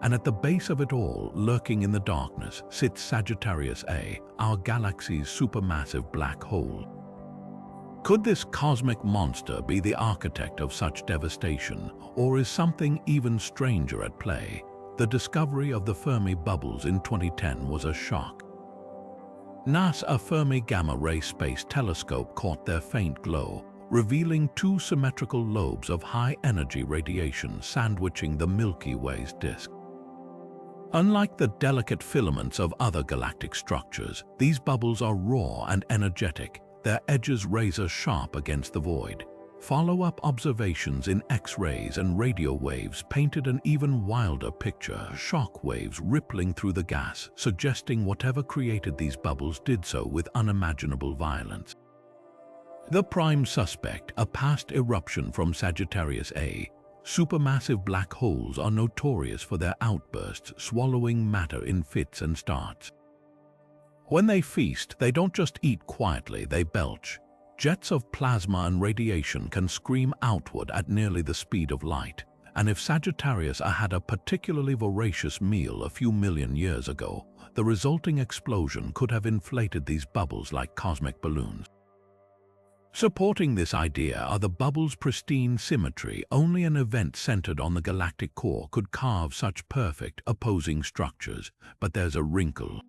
And at the base of it all, lurking in the darkness, sits Sagittarius A, our galaxy's supermassive black hole. Could this cosmic monster be the architect of such devastation, or is something even stranger at play? The discovery of the Fermi bubbles in 2010 was a shock. NASA's Fermi Gamma-Ray Space Telescope caught their faint glow, revealing two symmetrical lobes of high-energy radiation sandwiching the Milky Way's disk. Unlike the delicate filaments of other galactic structures, these bubbles are raw and energetic, their edges razor-sharp against the void. Follow-up observations in X-rays and radio waves painted an even wilder picture, shock waves rippling through the gas, suggesting whatever created these bubbles did so with unimaginable violence. The prime suspect, a past eruption from Sagittarius A. Supermassive black holes are notorious for their outbursts, swallowing matter in fits and starts. When they feast, they don't just eat quietly, they belch. Jets of plasma and radiation can scream outward at nearly the speed of light, and if Sagittarius A had a particularly voracious meal a few million years ago, the resulting explosion could have inflated these bubbles like cosmic balloons. Supporting this idea are the bubble's pristine symmetry. Only an event centered on the galactic core could carve such perfect, opposing structures. But there's a wrinkle.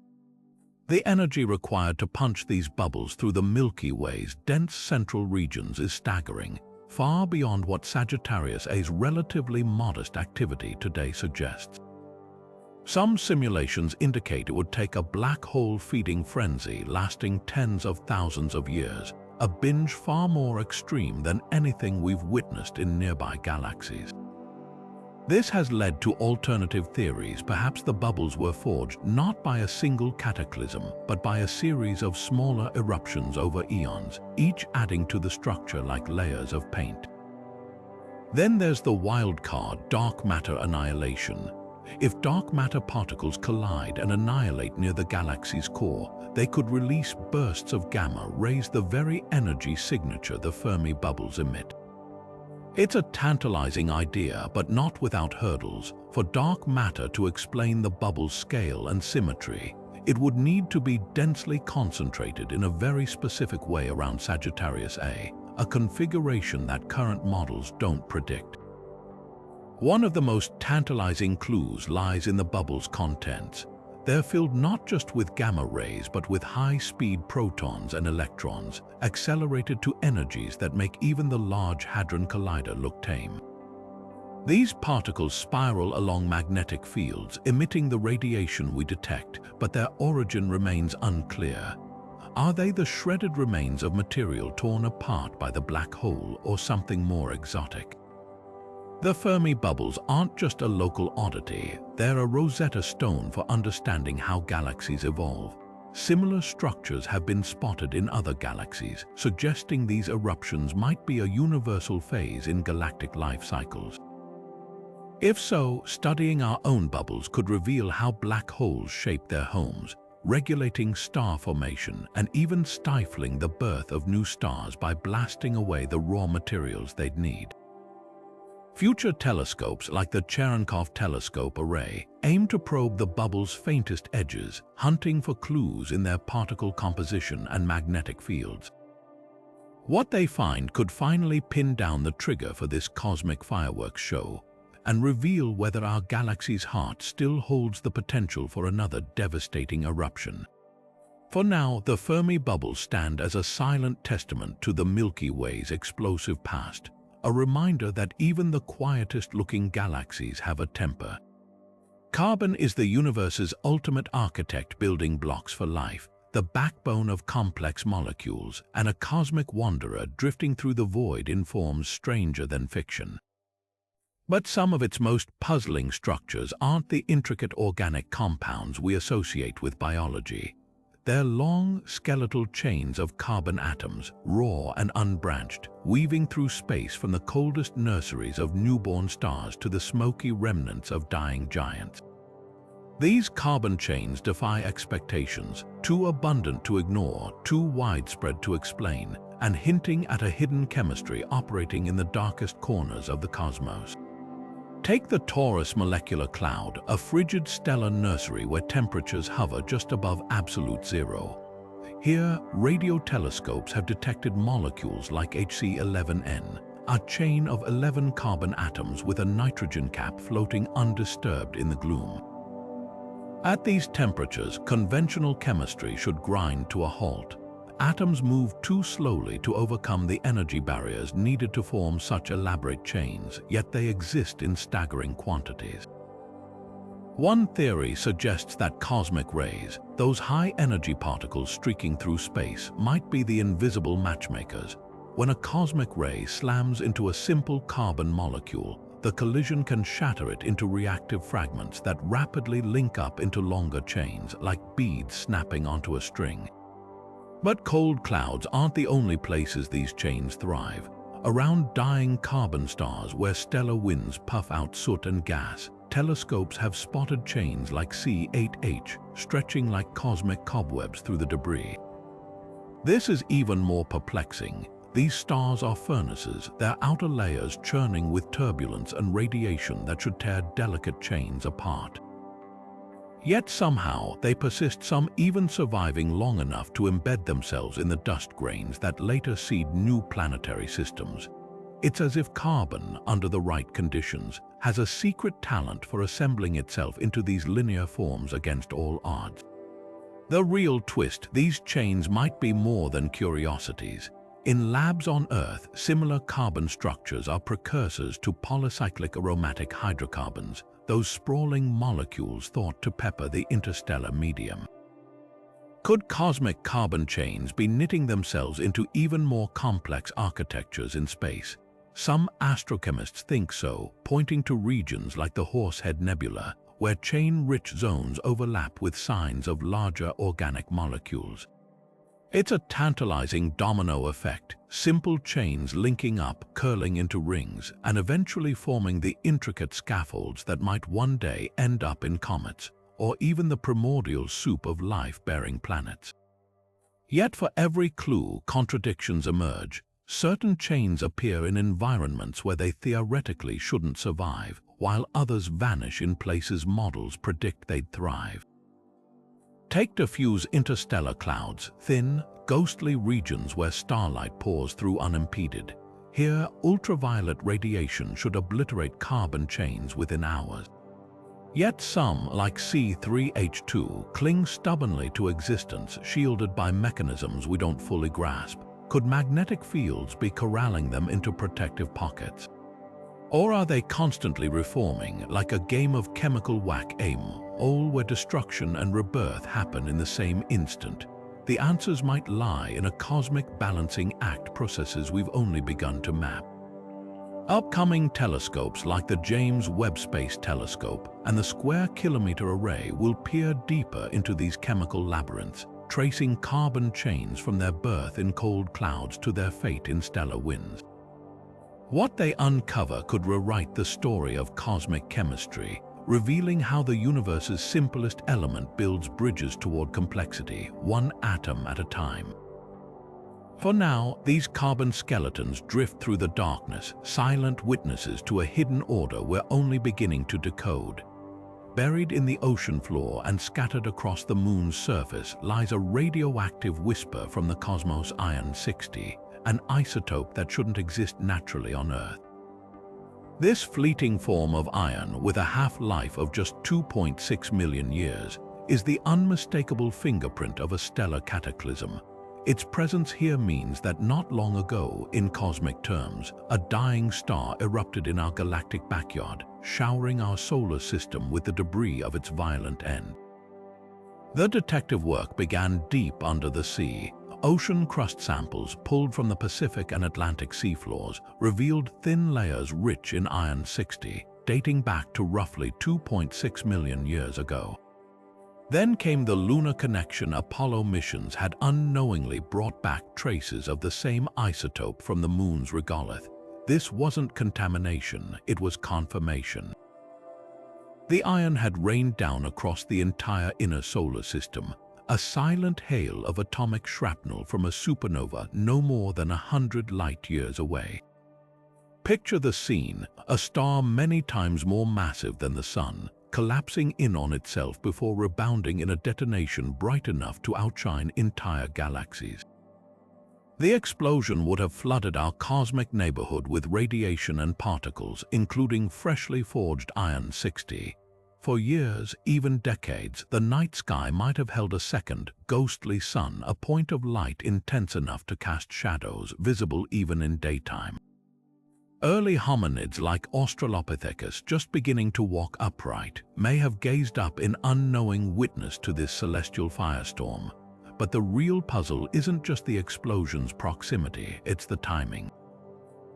The energy required to punch these bubbles through the Milky Way's dense central regions is staggering, far beyond what Sagittarius A's relatively modest activity today suggests. Some simulations indicate it would take a black hole feeding frenzy lasting tens of thousands of years, a binge far more extreme than anything we've witnessed in nearby galaxies. This has led to alternative theories. Perhaps the bubbles were forged not by a single cataclysm, but by a series of smaller eruptions over eons, each adding to the structure like layers of paint. Then there's the wild card, dark matter annihilation. If dark matter particles collide and annihilate near the galaxy's core, they could release bursts of gamma rays, the very energy signature the Fermi bubbles emit. It's a tantalizing idea, but not without hurdles. For dark matter to explain the bubble's scale and symmetry, it would need to be densely concentrated in a very specific way around Sagittarius A, a configuration that current models don't predict. One of the most tantalizing clues lies in the bubble's contents. They're filled not just with gamma rays but with high-speed protons and electrons, accelerated to energies that make even the Large Hadron Collider look tame. These particles spiral along magnetic fields, emitting the radiation we detect, but their origin remains unclear. Are they the shredded remains of material torn apart by the black hole, or something more exotic? The Fermi bubbles aren't just a local oddity, they're a Rosetta Stone for understanding how galaxies evolve. Similar structures have been spotted in other galaxies, suggesting these eruptions might be a universal phase in galactic life cycles. If so, studying our own bubbles could reveal how black holes shape their homes, regulating star formation and even stifling the birth of new stars by blasting away the raw materials they'd need. Future telescopes like the Cherenkov Telescope Array aim to probe the bubble's faintest edges, hunting for clues in their particle composition and magnetic fields. What they find could finally pin down the trigger for this cosmic fireworks show and reveal whether our galaxy's heart still holds the potential for another devastating eruption. For now, the Fermi bubbles stand as a silent testament to the Milky Way's explosive past, a reminder that even the quietest-looking galaxies have a temper. Carbon is the universe's ultimate architect, building blocks for life, the backbone of complex molecules, and a cosmic wanderer drifting through the void in forms stranger than fiction. But some of its most puzzling structures aren't the intricate organic compounds we associate with biology. They're long, skeletal chains of carbon atoms, raw and unbranched, weaving through space from the coldest nurseries of newborn stars to the smoky remnants of dying giants. These carbon chains defy expectations, too abundant to ignore, too widespread to explain, and hinting at a hidden chemistry operating in the darkest corners of the cosmos. Take the Taurus molecular cloud, a frigid stellar nursery where temperatures hover just above absolute zero. Here, radio telescopes have detected molecules like HC11N, a chain of 11 carbon atoms with a nitrogen cap floating undisturbed in the gloom. At these temperatures, conventional chemistry should grind to a halt. Atoms move too slowly to overcome the energy barriers needed to form such elaborate chains, yet they exist in staggering quantities. One theory suggests that cosmic rays, those high-energy particles streaking through space, might be the invisible matchmakers. When a cosmic ray slams into a simple carbon molecule, the collision can shatter it into reactive fragments that rapidly link up into longer chains, like beads snapping onto a string. But cold clouds aren't the only places these chains thrive. Around dying carbon stars where stellar winds puff out soot and gas, telescopes have spotted chains like C8H stretching like cosmic cobwebs through the debris. This is even more perplexing. These stars are furnaces, their outer layers churning with turbulence and radiation that should tear delicate chains apart. Yet somehow they persist, some even surviving long enough to embed themselves in the dust grains that later seed new planetary systems. It's as if carbon, under the right conditions, has a secret talent for assembling itself into these linear forms against all odds. The real twist: these chains might be more than curiosities. In labs on Earth, similar carbon structures are precursors to polycyclic aromatic hydrocarbons, those sprawling molecules thought to pepper the interstellar medium. Could cosmic carbon chains be knitting themselves into even more complex architectures in space? Some astrochemists think so, pointing to regions like the Horsehead Nebula, where chain-rich zones overlap with signs of larger organic molecules. It's a tantalizing domino effect, simple chains linking up, curling into rings, and eventually forming the intricate scaffolds that might one day end up in comets, or even the primordial soup of life-bearing planets. Yet for every clue, contradictions emerge. Certain chains appear in environments where they theoretically shouldn't survive, while others vanish in places models predict they'd thrive. Take diffuse interstellar clouds, thin, ghostly regions where starlight pours through unimpeded. Here, ultraviolet radiation should obliterate carbon chains within hours. Yet some, like C3H2, cling stubbornly to existence, shielded by mechanisms we don't fully grasp. Could magnetic fields be corralling them into protective pockets? Or are they constantly reforming, like a game of chemical whack-aim, all where destruction and rebirth happen in the same instant? The answers might lie in a cosmic balancing act, processes we've only begun to map. Upcoming telescopes like the James Webb Space Telescope and the Square Kilometre Array will peer deeper into these chemical labyrinths, tracing carbon chains from their birth in cold clouds to their fate in stellar winds. What they uncover could rewrite the story of cosmic chemistry, revealing how the universe's simplest element builds bridges toward complexity, one atom at a time. For now, these carbon skeletons drift through the darkness, silent witnesses to a hidden order we're only beginning to decode. Buried in the ocean floor and scattered across the moon's surface lies a radioactive whisper from the cosmos, iron-60, an isotope that shouldn't exist naturally on Earth. This fleeting form of iron, with a half-life of just 2.6 million years, is the unmistakable fingerprint of a stellar cataclysm. Its presence here means that not long ago, in cosmic terms, a dying star erupted in our galactic backyard, showering our solar system with the debris of its violent end. The detective work began deep under the sea. Ocean crust samples pulled from the Pacific and Atlantic seafloors revealed thin layers rich in iron-60, dating back to roughly 2.6 million years ago. Then came the lunar connection. Apollo missions had unknowingly brought back traces of the same isotope from the moon's regolith. This wasn't contamination, it was confirmation. The iron had rained down across the entire inner solar system, a silent hail of atomic shrapnel from a supernova no more than 100 light-years away. Picture the scene: a star many times more massive than the Sun, collapsing in on itself before rebounding in a detonation bright enough to outshine entire galaxies. The explosion would have flooded our cosmic neighborhood with radiation and particles, including freshly forged iron-60. For years, even decades, the night sky might have held a second, ghostly sun, a point of light intense enough to cast shadows, visible even in daytime. Early hominids like Australopithecus, just beginning to walk upright, may have gazed up in unknowing witness to this celestial firestorm. But the real puzzle isn't just the explosion's proximity, it's the timing.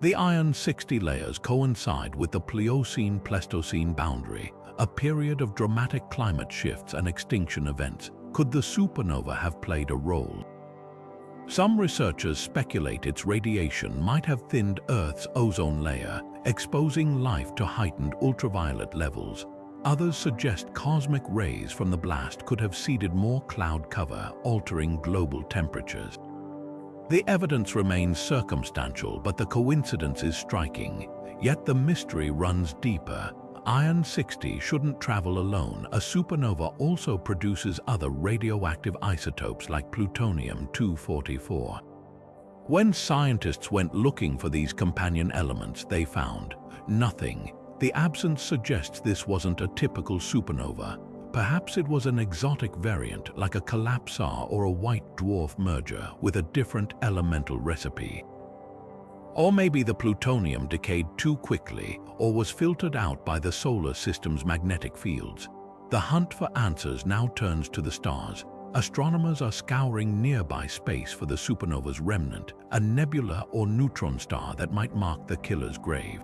The iron-60 layers coincide with the Pliocene-Pleistocene boundary, a period of dramatic climate shifts and extinction events. Could the supernova have played a role? Some researchers speculate its radiation might have thinned Earth's ozone layer, exposing life to heightened ultraviolet levels. Others suggest cosmic rays from the blast could have seeded more cloud cover, altering global temperatures. The evidence remains circumstantial, but the coincidence is striking. Yet the mystery runs deeper. iron 60 shouldn't travel alone. A supernova also produces other radioactive isotopes like plutonium-244. When scientists went looking for these companion elements, they found nothing. The absence suggests this wasn't a typical supernova. Perhaps it was an exotic variant like a collapsar or a white dwarf merger with a different elemental recipe. Or maybe the plutonium decayed too quickly or was filtered out by the solar system's magnetic fields. The hunt for answers now turns to the stars. Astronomers are scouring nearby space for the supernova's remnant, a nebula or neutron star that might mark the killer's grave.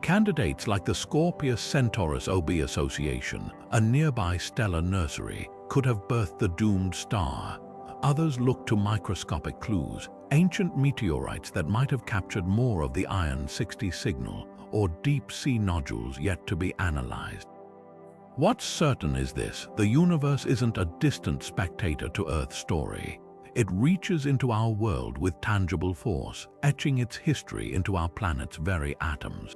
Candidates like the Scorpius-Centaurus-OB Association, a nearby stellar nursery, could have birthed the doomed star. Others look to microscopic clues, ancient meteorites that might have captured more of the iron 60 signal, or deep-sea nodules yet to be analyzed. What's certain is this: the universe isn't a distant spectator to Earth's story. It reaches into our world with tangible force, etching its history into our planet's very atoms.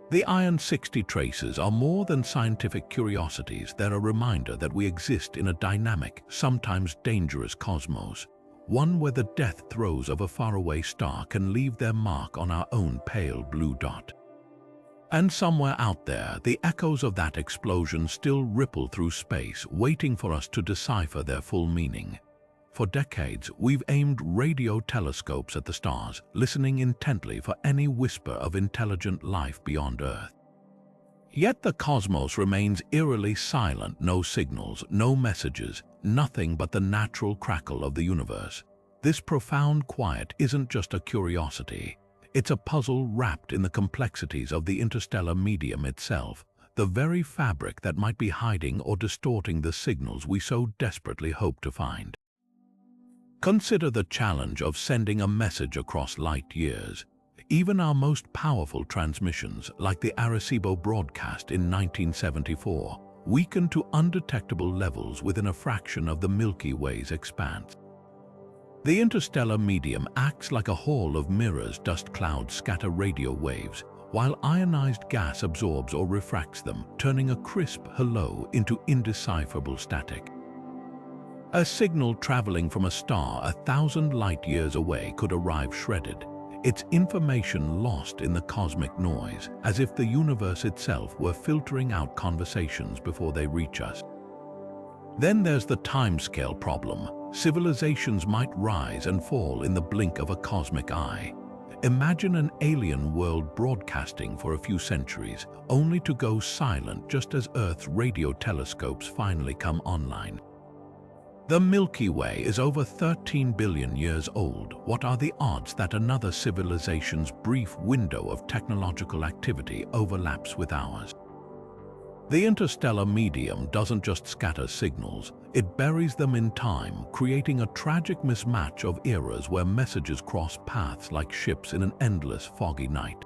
The iron 60 traces are more than scientific curiosities. They're a reminder that we exist in a dynamic, sometimes dangerous cosmos, one where the death throes of a faraway star can leave their mark on our own pale blue dot. And somewhere out there, the echoes of that explosion still ripple through space, waiting for us to decipher their full meaning. For decades, we've aimed radio telescopes at the stars, listening intently for any whisper of intelligent life beyond Earth. Yet the cosmos remains eerily silent. No signals, no messages, nothing but the natural crackle of the universe. This profound quiet isn't just a curiosity. It's a puzzle wrapped in the complexities of the interstellar medium itself, the very fabric that might be hiding or distorting the signals we so desperately hope to find. Consider the challenge of sending a message across light years. Even our most powerful transmissions, like the Arecibo broadcast in 1974, weaken to undetectable levels within a fraction of the Milky Way's expanse. The interstellar medium acts like a hall of mirrors. Dust clouds scatter radio waves, while ionized gas absorbs or refracts them, turning a crisp hello into indecipherable static. A signal traveling from a star 1,000 light-years away could arrive shredded, its information lost in the cosmic noise, as if the universe itself were filtering out conversations before they reach us. Then there's the timescale problem. Civilizations might rise and fall in the blink of a cosmic eye. Imagine an alien world broadcasting for a few centuries, only to go silent just as Earth's radio telescopes finally come online. The Milky Way is over 13 billion years old. What are the odds that another civilization's brief window of technological activity overlaps with ours? The interstellar medium doesn't just scatter signals, it buries them in time, creating a tragic mismatch of eras where messages cross paths like ships in an endless foggy night.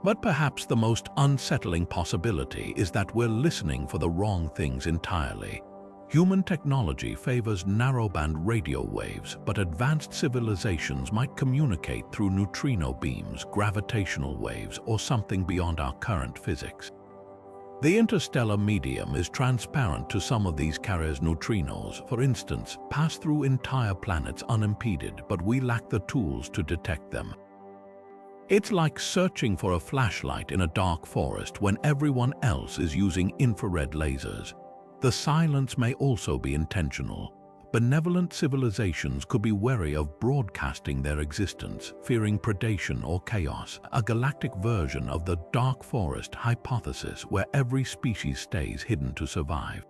But perhaps the most unsettling possibility is that we're listening for the wrong things entirely. Human technology favors narrowband radio waves, but advanced civilizations might communicate through neutrino beams, gravitational waves, or something beyond our current physics. The interstellar medium is transparent to some of these carriers. Neutrinos, for instance, pass through entire planets unimpeded, but we lack the tools to detect them. It's like searching for a flashlight in a dark forest when everyone else is using infrared lasers. The silence may also be intentional. Benevolent civilizations could be wary of broadcasting their existence, fearing predation or chaos, a galactic version of the dark forest hypothesis where every species stays hidden to survive.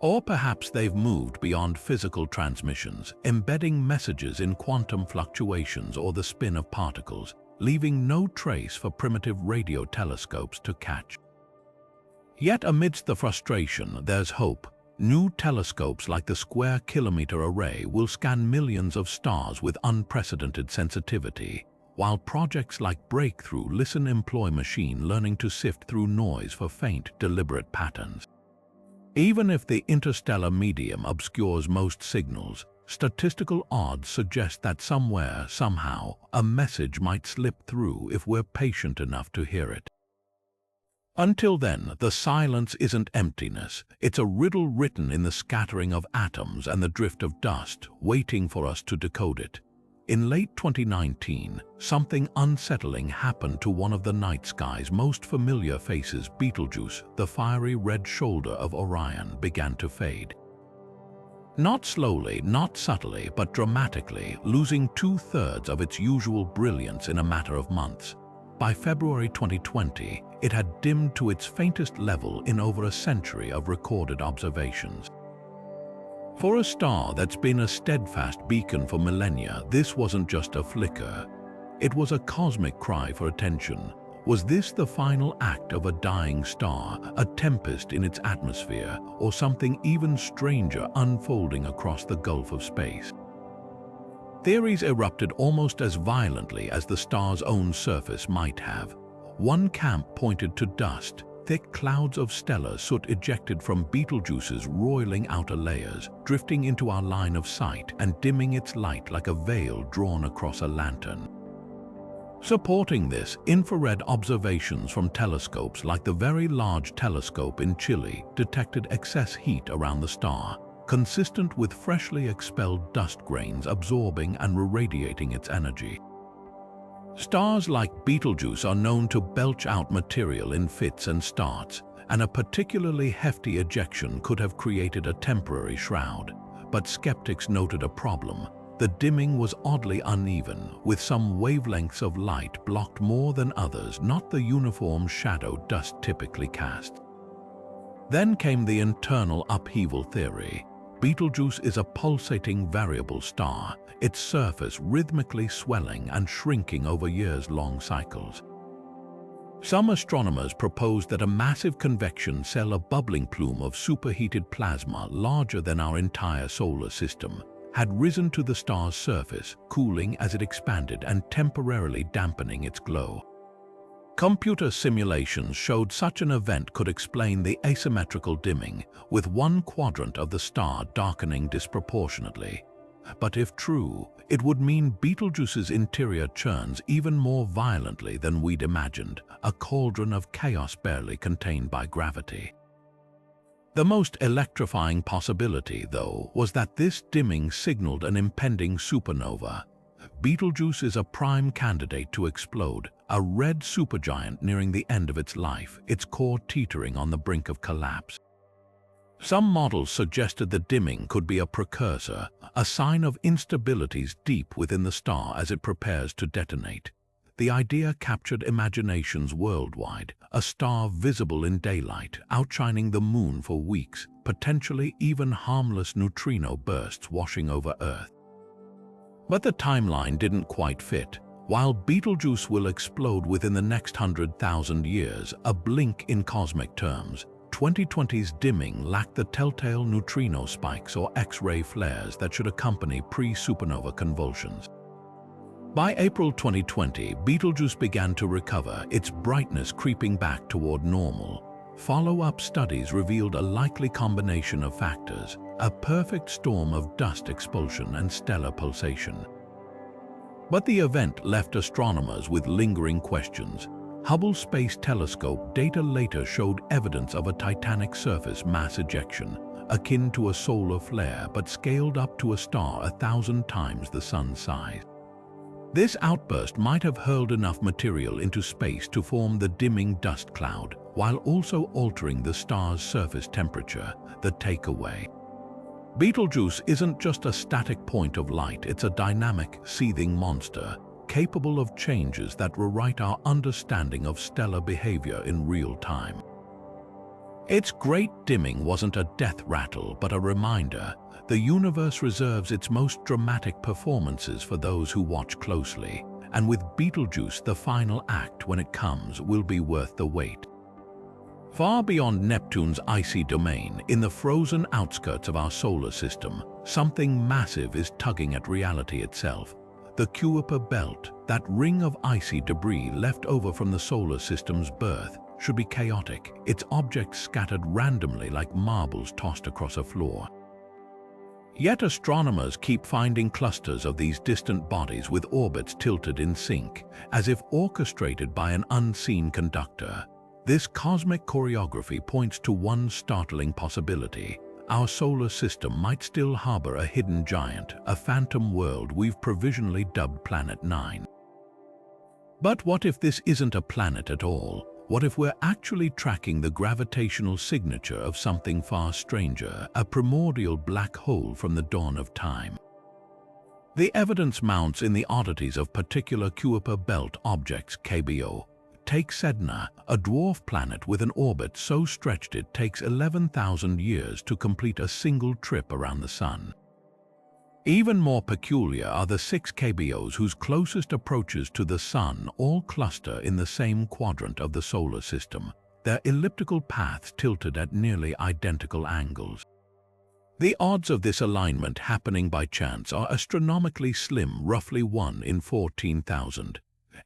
Or perhaps they've moved beyond physical transmissions, embedding messages in quantum fluctuations or the spin of particles, leaving no trace for primitive radio telescopes to catch. Yet amidst the frustration, there's hope. New telescopes like the Square Kilometre Array will scan millions of stars with unprecedented sensitivity, while projects like Breakthrough Listen employ machine learning to sift through noise for faint, deliberate patterns. Even if the interstellar medium obscures most signals, statistical odds suggest that somewhere, somehow, a message might slip through if we're patient enough to hear it. Until then, the silence isn't emptiness. It's a riddle written in the scattering of atoms and the drift of dust, waiting for us to decode it. In late 2019, something unsettling happened to one of the night sky's most familiar faces. Betelgeuse, the fiery red shoulder of Orion, began to fade. Not slowly, not subtly, but dramatically, losing 2/3 of its usual brilliance in a matter of months. By February 2020, it had dimmed to its faintest level in over a century of recorded observations. For a star that's been a steadfast beacon for millennia, this wasn't just a flicker. It was a cosmic cry for attention. Was this the final act of a dying star, a tempest in its atmosphere, or something even stranger unfolding across the gulf of space? Theories erupted almost as violently as the star's own surface might have. One camp pointed to dust, thick clouds of stellar soot ejected from Betelgeuse's roiling outer layers, drifting into our line of sight and dimming its light like a veil drawn across a lantern. Supporting this, infrared observations from telescopes like the Very Large Telescope in Chile detected excess heat around the star, consistent with freshly expelled dust grains absorbing and irradiating its energy. Stars like Betelgeuse are known to belch out material in fits and starts, and a particularly hefty ejection could have created a temporary shroud. But skeptics noted a problem. The dimming was oddly uneven, with some wavelengths of light blocked more than others, not the uniform shadow dust typically casts. Then came the internal upheaval theory. Betelgeuse is a pulsating variable star, its surface rhythmically swelling and shrinking over years-long cycles. Some astronomers proposed that a massive convection cell, a bubbling plume of superheated plasma larger than our entire solar system, had risen to the star's surface, cooling as it expanded and temporarily dampening its glow. Computer simulations showed such an event could explain the asymmetrical dimming, with one quadrant of the star darkening disproportionately. But if true, it would mean Betelgeuse's interior churns even more violently than we'd imagined, a cauldron of chaos barely contained by gravity. The most electrifying possibility, though, was that this dimming signaled an impending supernova. Betelgeuse is a prime candidate to explode, a red supergiant nearing the end of its life, its core teetering on the brink of collapse. Some models suggested the dimming could be a precursor, a sign of instabilities deep within the star as it prepares to detonate. The idea captured imaginations worldwide, a star visible in daylight, outshining the moon for weeks, potentially even harmless neutrino bursts washing over Earth. But the timeline didn't quite fit. While Betelgeuse will explode within the next 100,000 years, a blink in cosmic terms, 2020's dimming lacked the telltale neutrino spikes or X-ray flares that should accompany pre-supernova convulsions. By April 2020, Betelgeuse began to recover, its brightness creeping back toward normal. Follow-up studies revealed a likely combination of factors, a perfect storm of dust expulsion and stellar pulsation. But the event left astronomers with lingering questions. Hubble Space Telescope data later showed evidence of a titanic surface mass ejection, akin to a solar flare but scaled up to a star 1,000 times the Sun's size. This outburst might have hurled enough material into space to form the dimming dust cloud, while also altering the star's surface temperature, the takeaway. Betelgeuse isn't just a static point of light, it's a dynamic, seething monster, capable of changes that rewrite our understanding of stellar behavior in real time. Its great dimming wasn't a death rattle, but a reminder. The universe reserves its most dramatic performances for those who watch closely, and with Betelgeuse, the final act, when it comes, will be worth the wait. Far beyond Neptune's icy domain, in the frozen outskirts of our solar system, something massive is tugging at reality itself. The Kuiper Belt, that ring of icy debris left over from the solar system's birth, should be chaotic, its objects scattered randomly like marbles tossed across a floor. Yet astronomers keep finding clusters of these distant bodies with orbits tilted in sync, as if orchestrated by an unseen conductor. This cosmic choreography points to one startling possibility. Our solar system might still harbor a hidden giant, a phantom world we've provisionally dubbed Planet 9. But what if this isn't a planet at all? What if we're actually tracking the gravitational signature of something far stranger, a primordial black hole from the dawn of time? The evidence mounts in the oddities of particular Kuiper belt objects, KBO. Take Sedna, a dwarf planet with an orbit so stretched it takes 11,000 years to complete a single trip around the Sun. Even more peculiar are the 6 KBOs whose closest approaches to the Sun all cluster in the same quadrant of the solar system, their elliptical paths tilted at nearly identical angles. The odds of this alignment happening by chance are astronomically slim, roughly 1 in 14,000.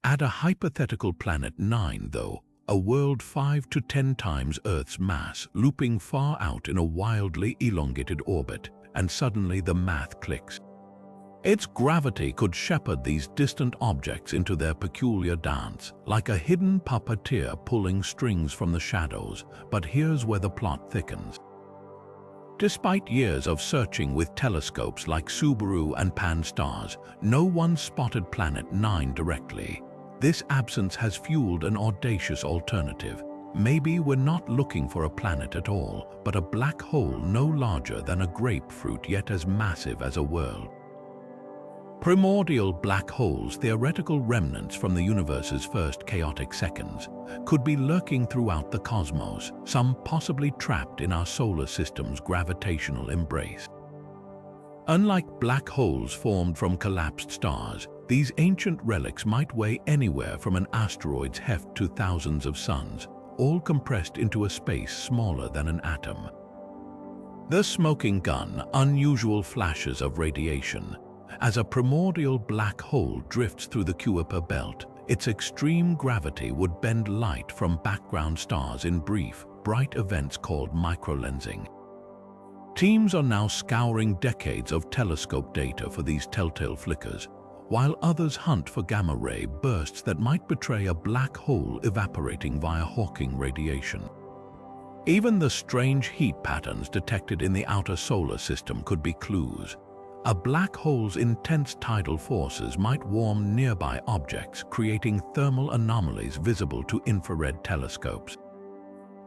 Add a hypothetical Planet 9, though, a world 5 to 10 times Earth's mass, looping far out in a wildly elongated orbit, and suddenly the math clicks. Its gravity could shepherd these distant objects into their peculiar dance, like a hidden puppeteer pulling strings from the shadows. But here's where the plot thickens. Despite years of searching with telescopes like Subaru and Pan-STARRS, no one spotted Planet 9 directly. This absence has fueled an audacious alternative. Maybe we're not looking for a planet at all, but a black hole no larger than a grapefruit yet as massive as a world. Primordial black holes, theoretical remnants from the universe's first chaotic seconds, could be lurking throughout the cosmos, some possibly trapped in our solar system's gravitational embrace. Unlike black holes formed from collapsed stars, these ancient relics might weigh anywhere from an asteroid's heft to thousands of suns, all compressed into a space smaller than an atom. The smoking gun, unusual flashes of radiation. As a primordial black hole drifts through the Kuiper belt, its extreme gravity would bend light from background stars in brief, bright events called microlensing. Teams are now scouring decades of telescope data for these telltale flickers, while others hunt for gamma-ray bursts that might betray a black hole evaporating via Hawking radiation. Even the strange heat patterns detected in the outer solar system could be clues. A black hole's intense tidal forces might warm nearby objects, creating thermal anomalies visible to infrared telescopes.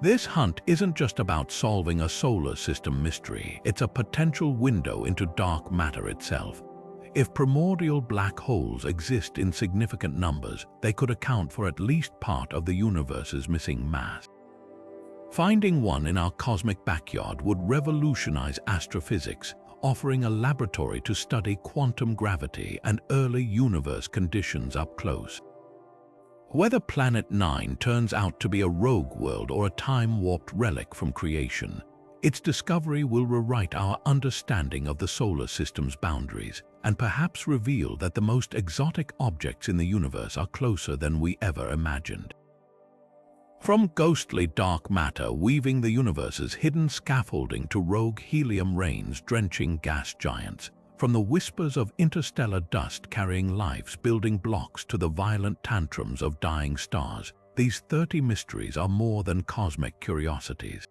This hunt isn't just about solving a solar system mystery, it's a potential window into dark matter itself. If primordial black holes exist in significant numbers, they could account for at least part of the universe's missing mass. Finding one in our cosmic backyard would revolutionize astrophysics, offering a laboratory to study quantum gravity and early universe conditions up close. Whether Planet 9 turns out to be a rogue world or a time-warped relic from creation, its discovery will rewrite our understanding of the solar system's boundaries and perhaps reveal that the most exotic objects in the universe are closer than we ever imagined. From ghostly dark matter weaving the universe's hidden scaffolding to rogue helium rains drenching gas giants, from the whispers of interstellar dust carrying life's building blocks to the violent tantrums of dying stars, these 30 mysteries are more than cosmic curiosities.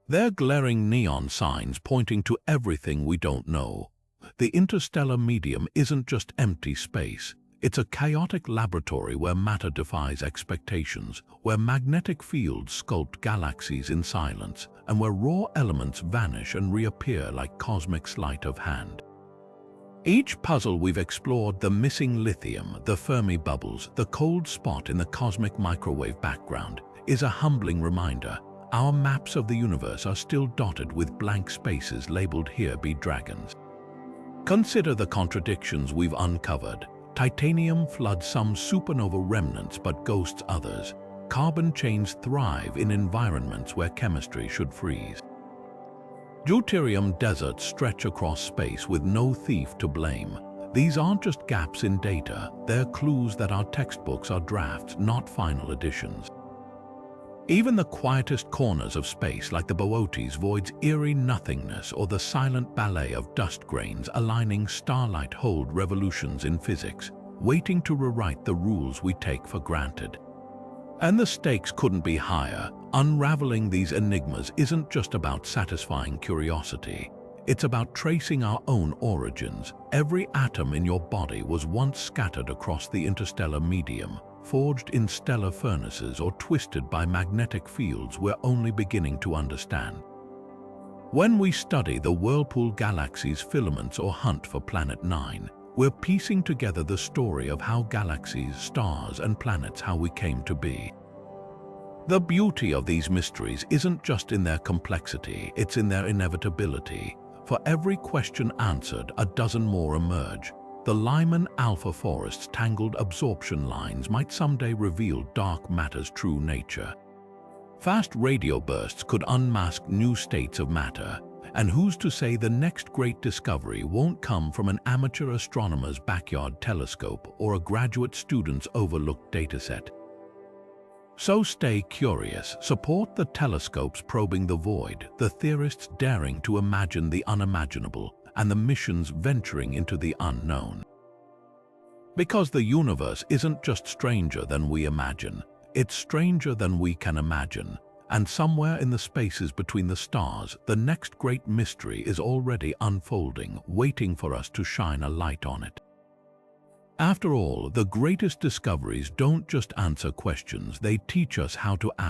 They're glaring neon signs pointing to everything we don't know. The interstellar medium isn't just empty space. It's a chaotic laboratory where matter defies expectations, where magnetic fields sculpt galaxies in silence, and where raw elements vanish and reappear like cosmic sleight of hand. Each puzzle we've explored, the missing lithium, the Fermi bubbles, the cold spot in the cosmic microwave background, is a humbling reminder. Our maps of the universe are still dotted with blank spaces labeled "Here be dragons." Consider the contradictions we've uncovered. Titanium floods some supernova remnants but ghosts others. Carbon chains thrive in environments where chemistry should freeze. Deuterium deserts stretch across space with no thief to blame. These aren't just gaps in data, they're clues that our textbooks are drafts, not final editions. Even the quietest corners of space, like the Boötes Void's eerie nothingness or the silent ballet of dust grains aligning starlight, hold revolutions in physics, waiting to rewrite the rules we take for granted. And the stakes couldn't be higher. Unraveling these enigmas isn't just about satisfying curiosity. It's about tracing our own origins. Every atom in your body was once scattered across the interstellar medium, forged in stellar furnaces or twisted by magnetic fields we're only beginning to understand. When we study the whirlpool galaxies' filaments or hunt for Planet 9, we're piecing together the story of how galaxies, stars, and planets how we came to be. The beauty of these mysteries isn't just in their complexity, it's in their inevitability. For every question answered, a dozen more emerge. The Lyman alpha forest's tangled absorption lines might someday reveal dark matter's true nature. Fast radio bursts could unmask new states of matter, and who's to say the next great discovery won't come from an amateur astronomer's backyard telescope or a graduate student's Overlook dataset? So stay curious, support the telescopes probing the void, the theorists daring to imagine the unimaginable, and the missions venturing into the unknown. Because the universe isn't just stranger than we imagine, it's stranger than we can imagine, and somewhere in the spaces between the stars, the next great mystery is already unfolding, waiting for us to shine a light on it. After all, the greatest discoveries don't just answer questions, they teach us how to ask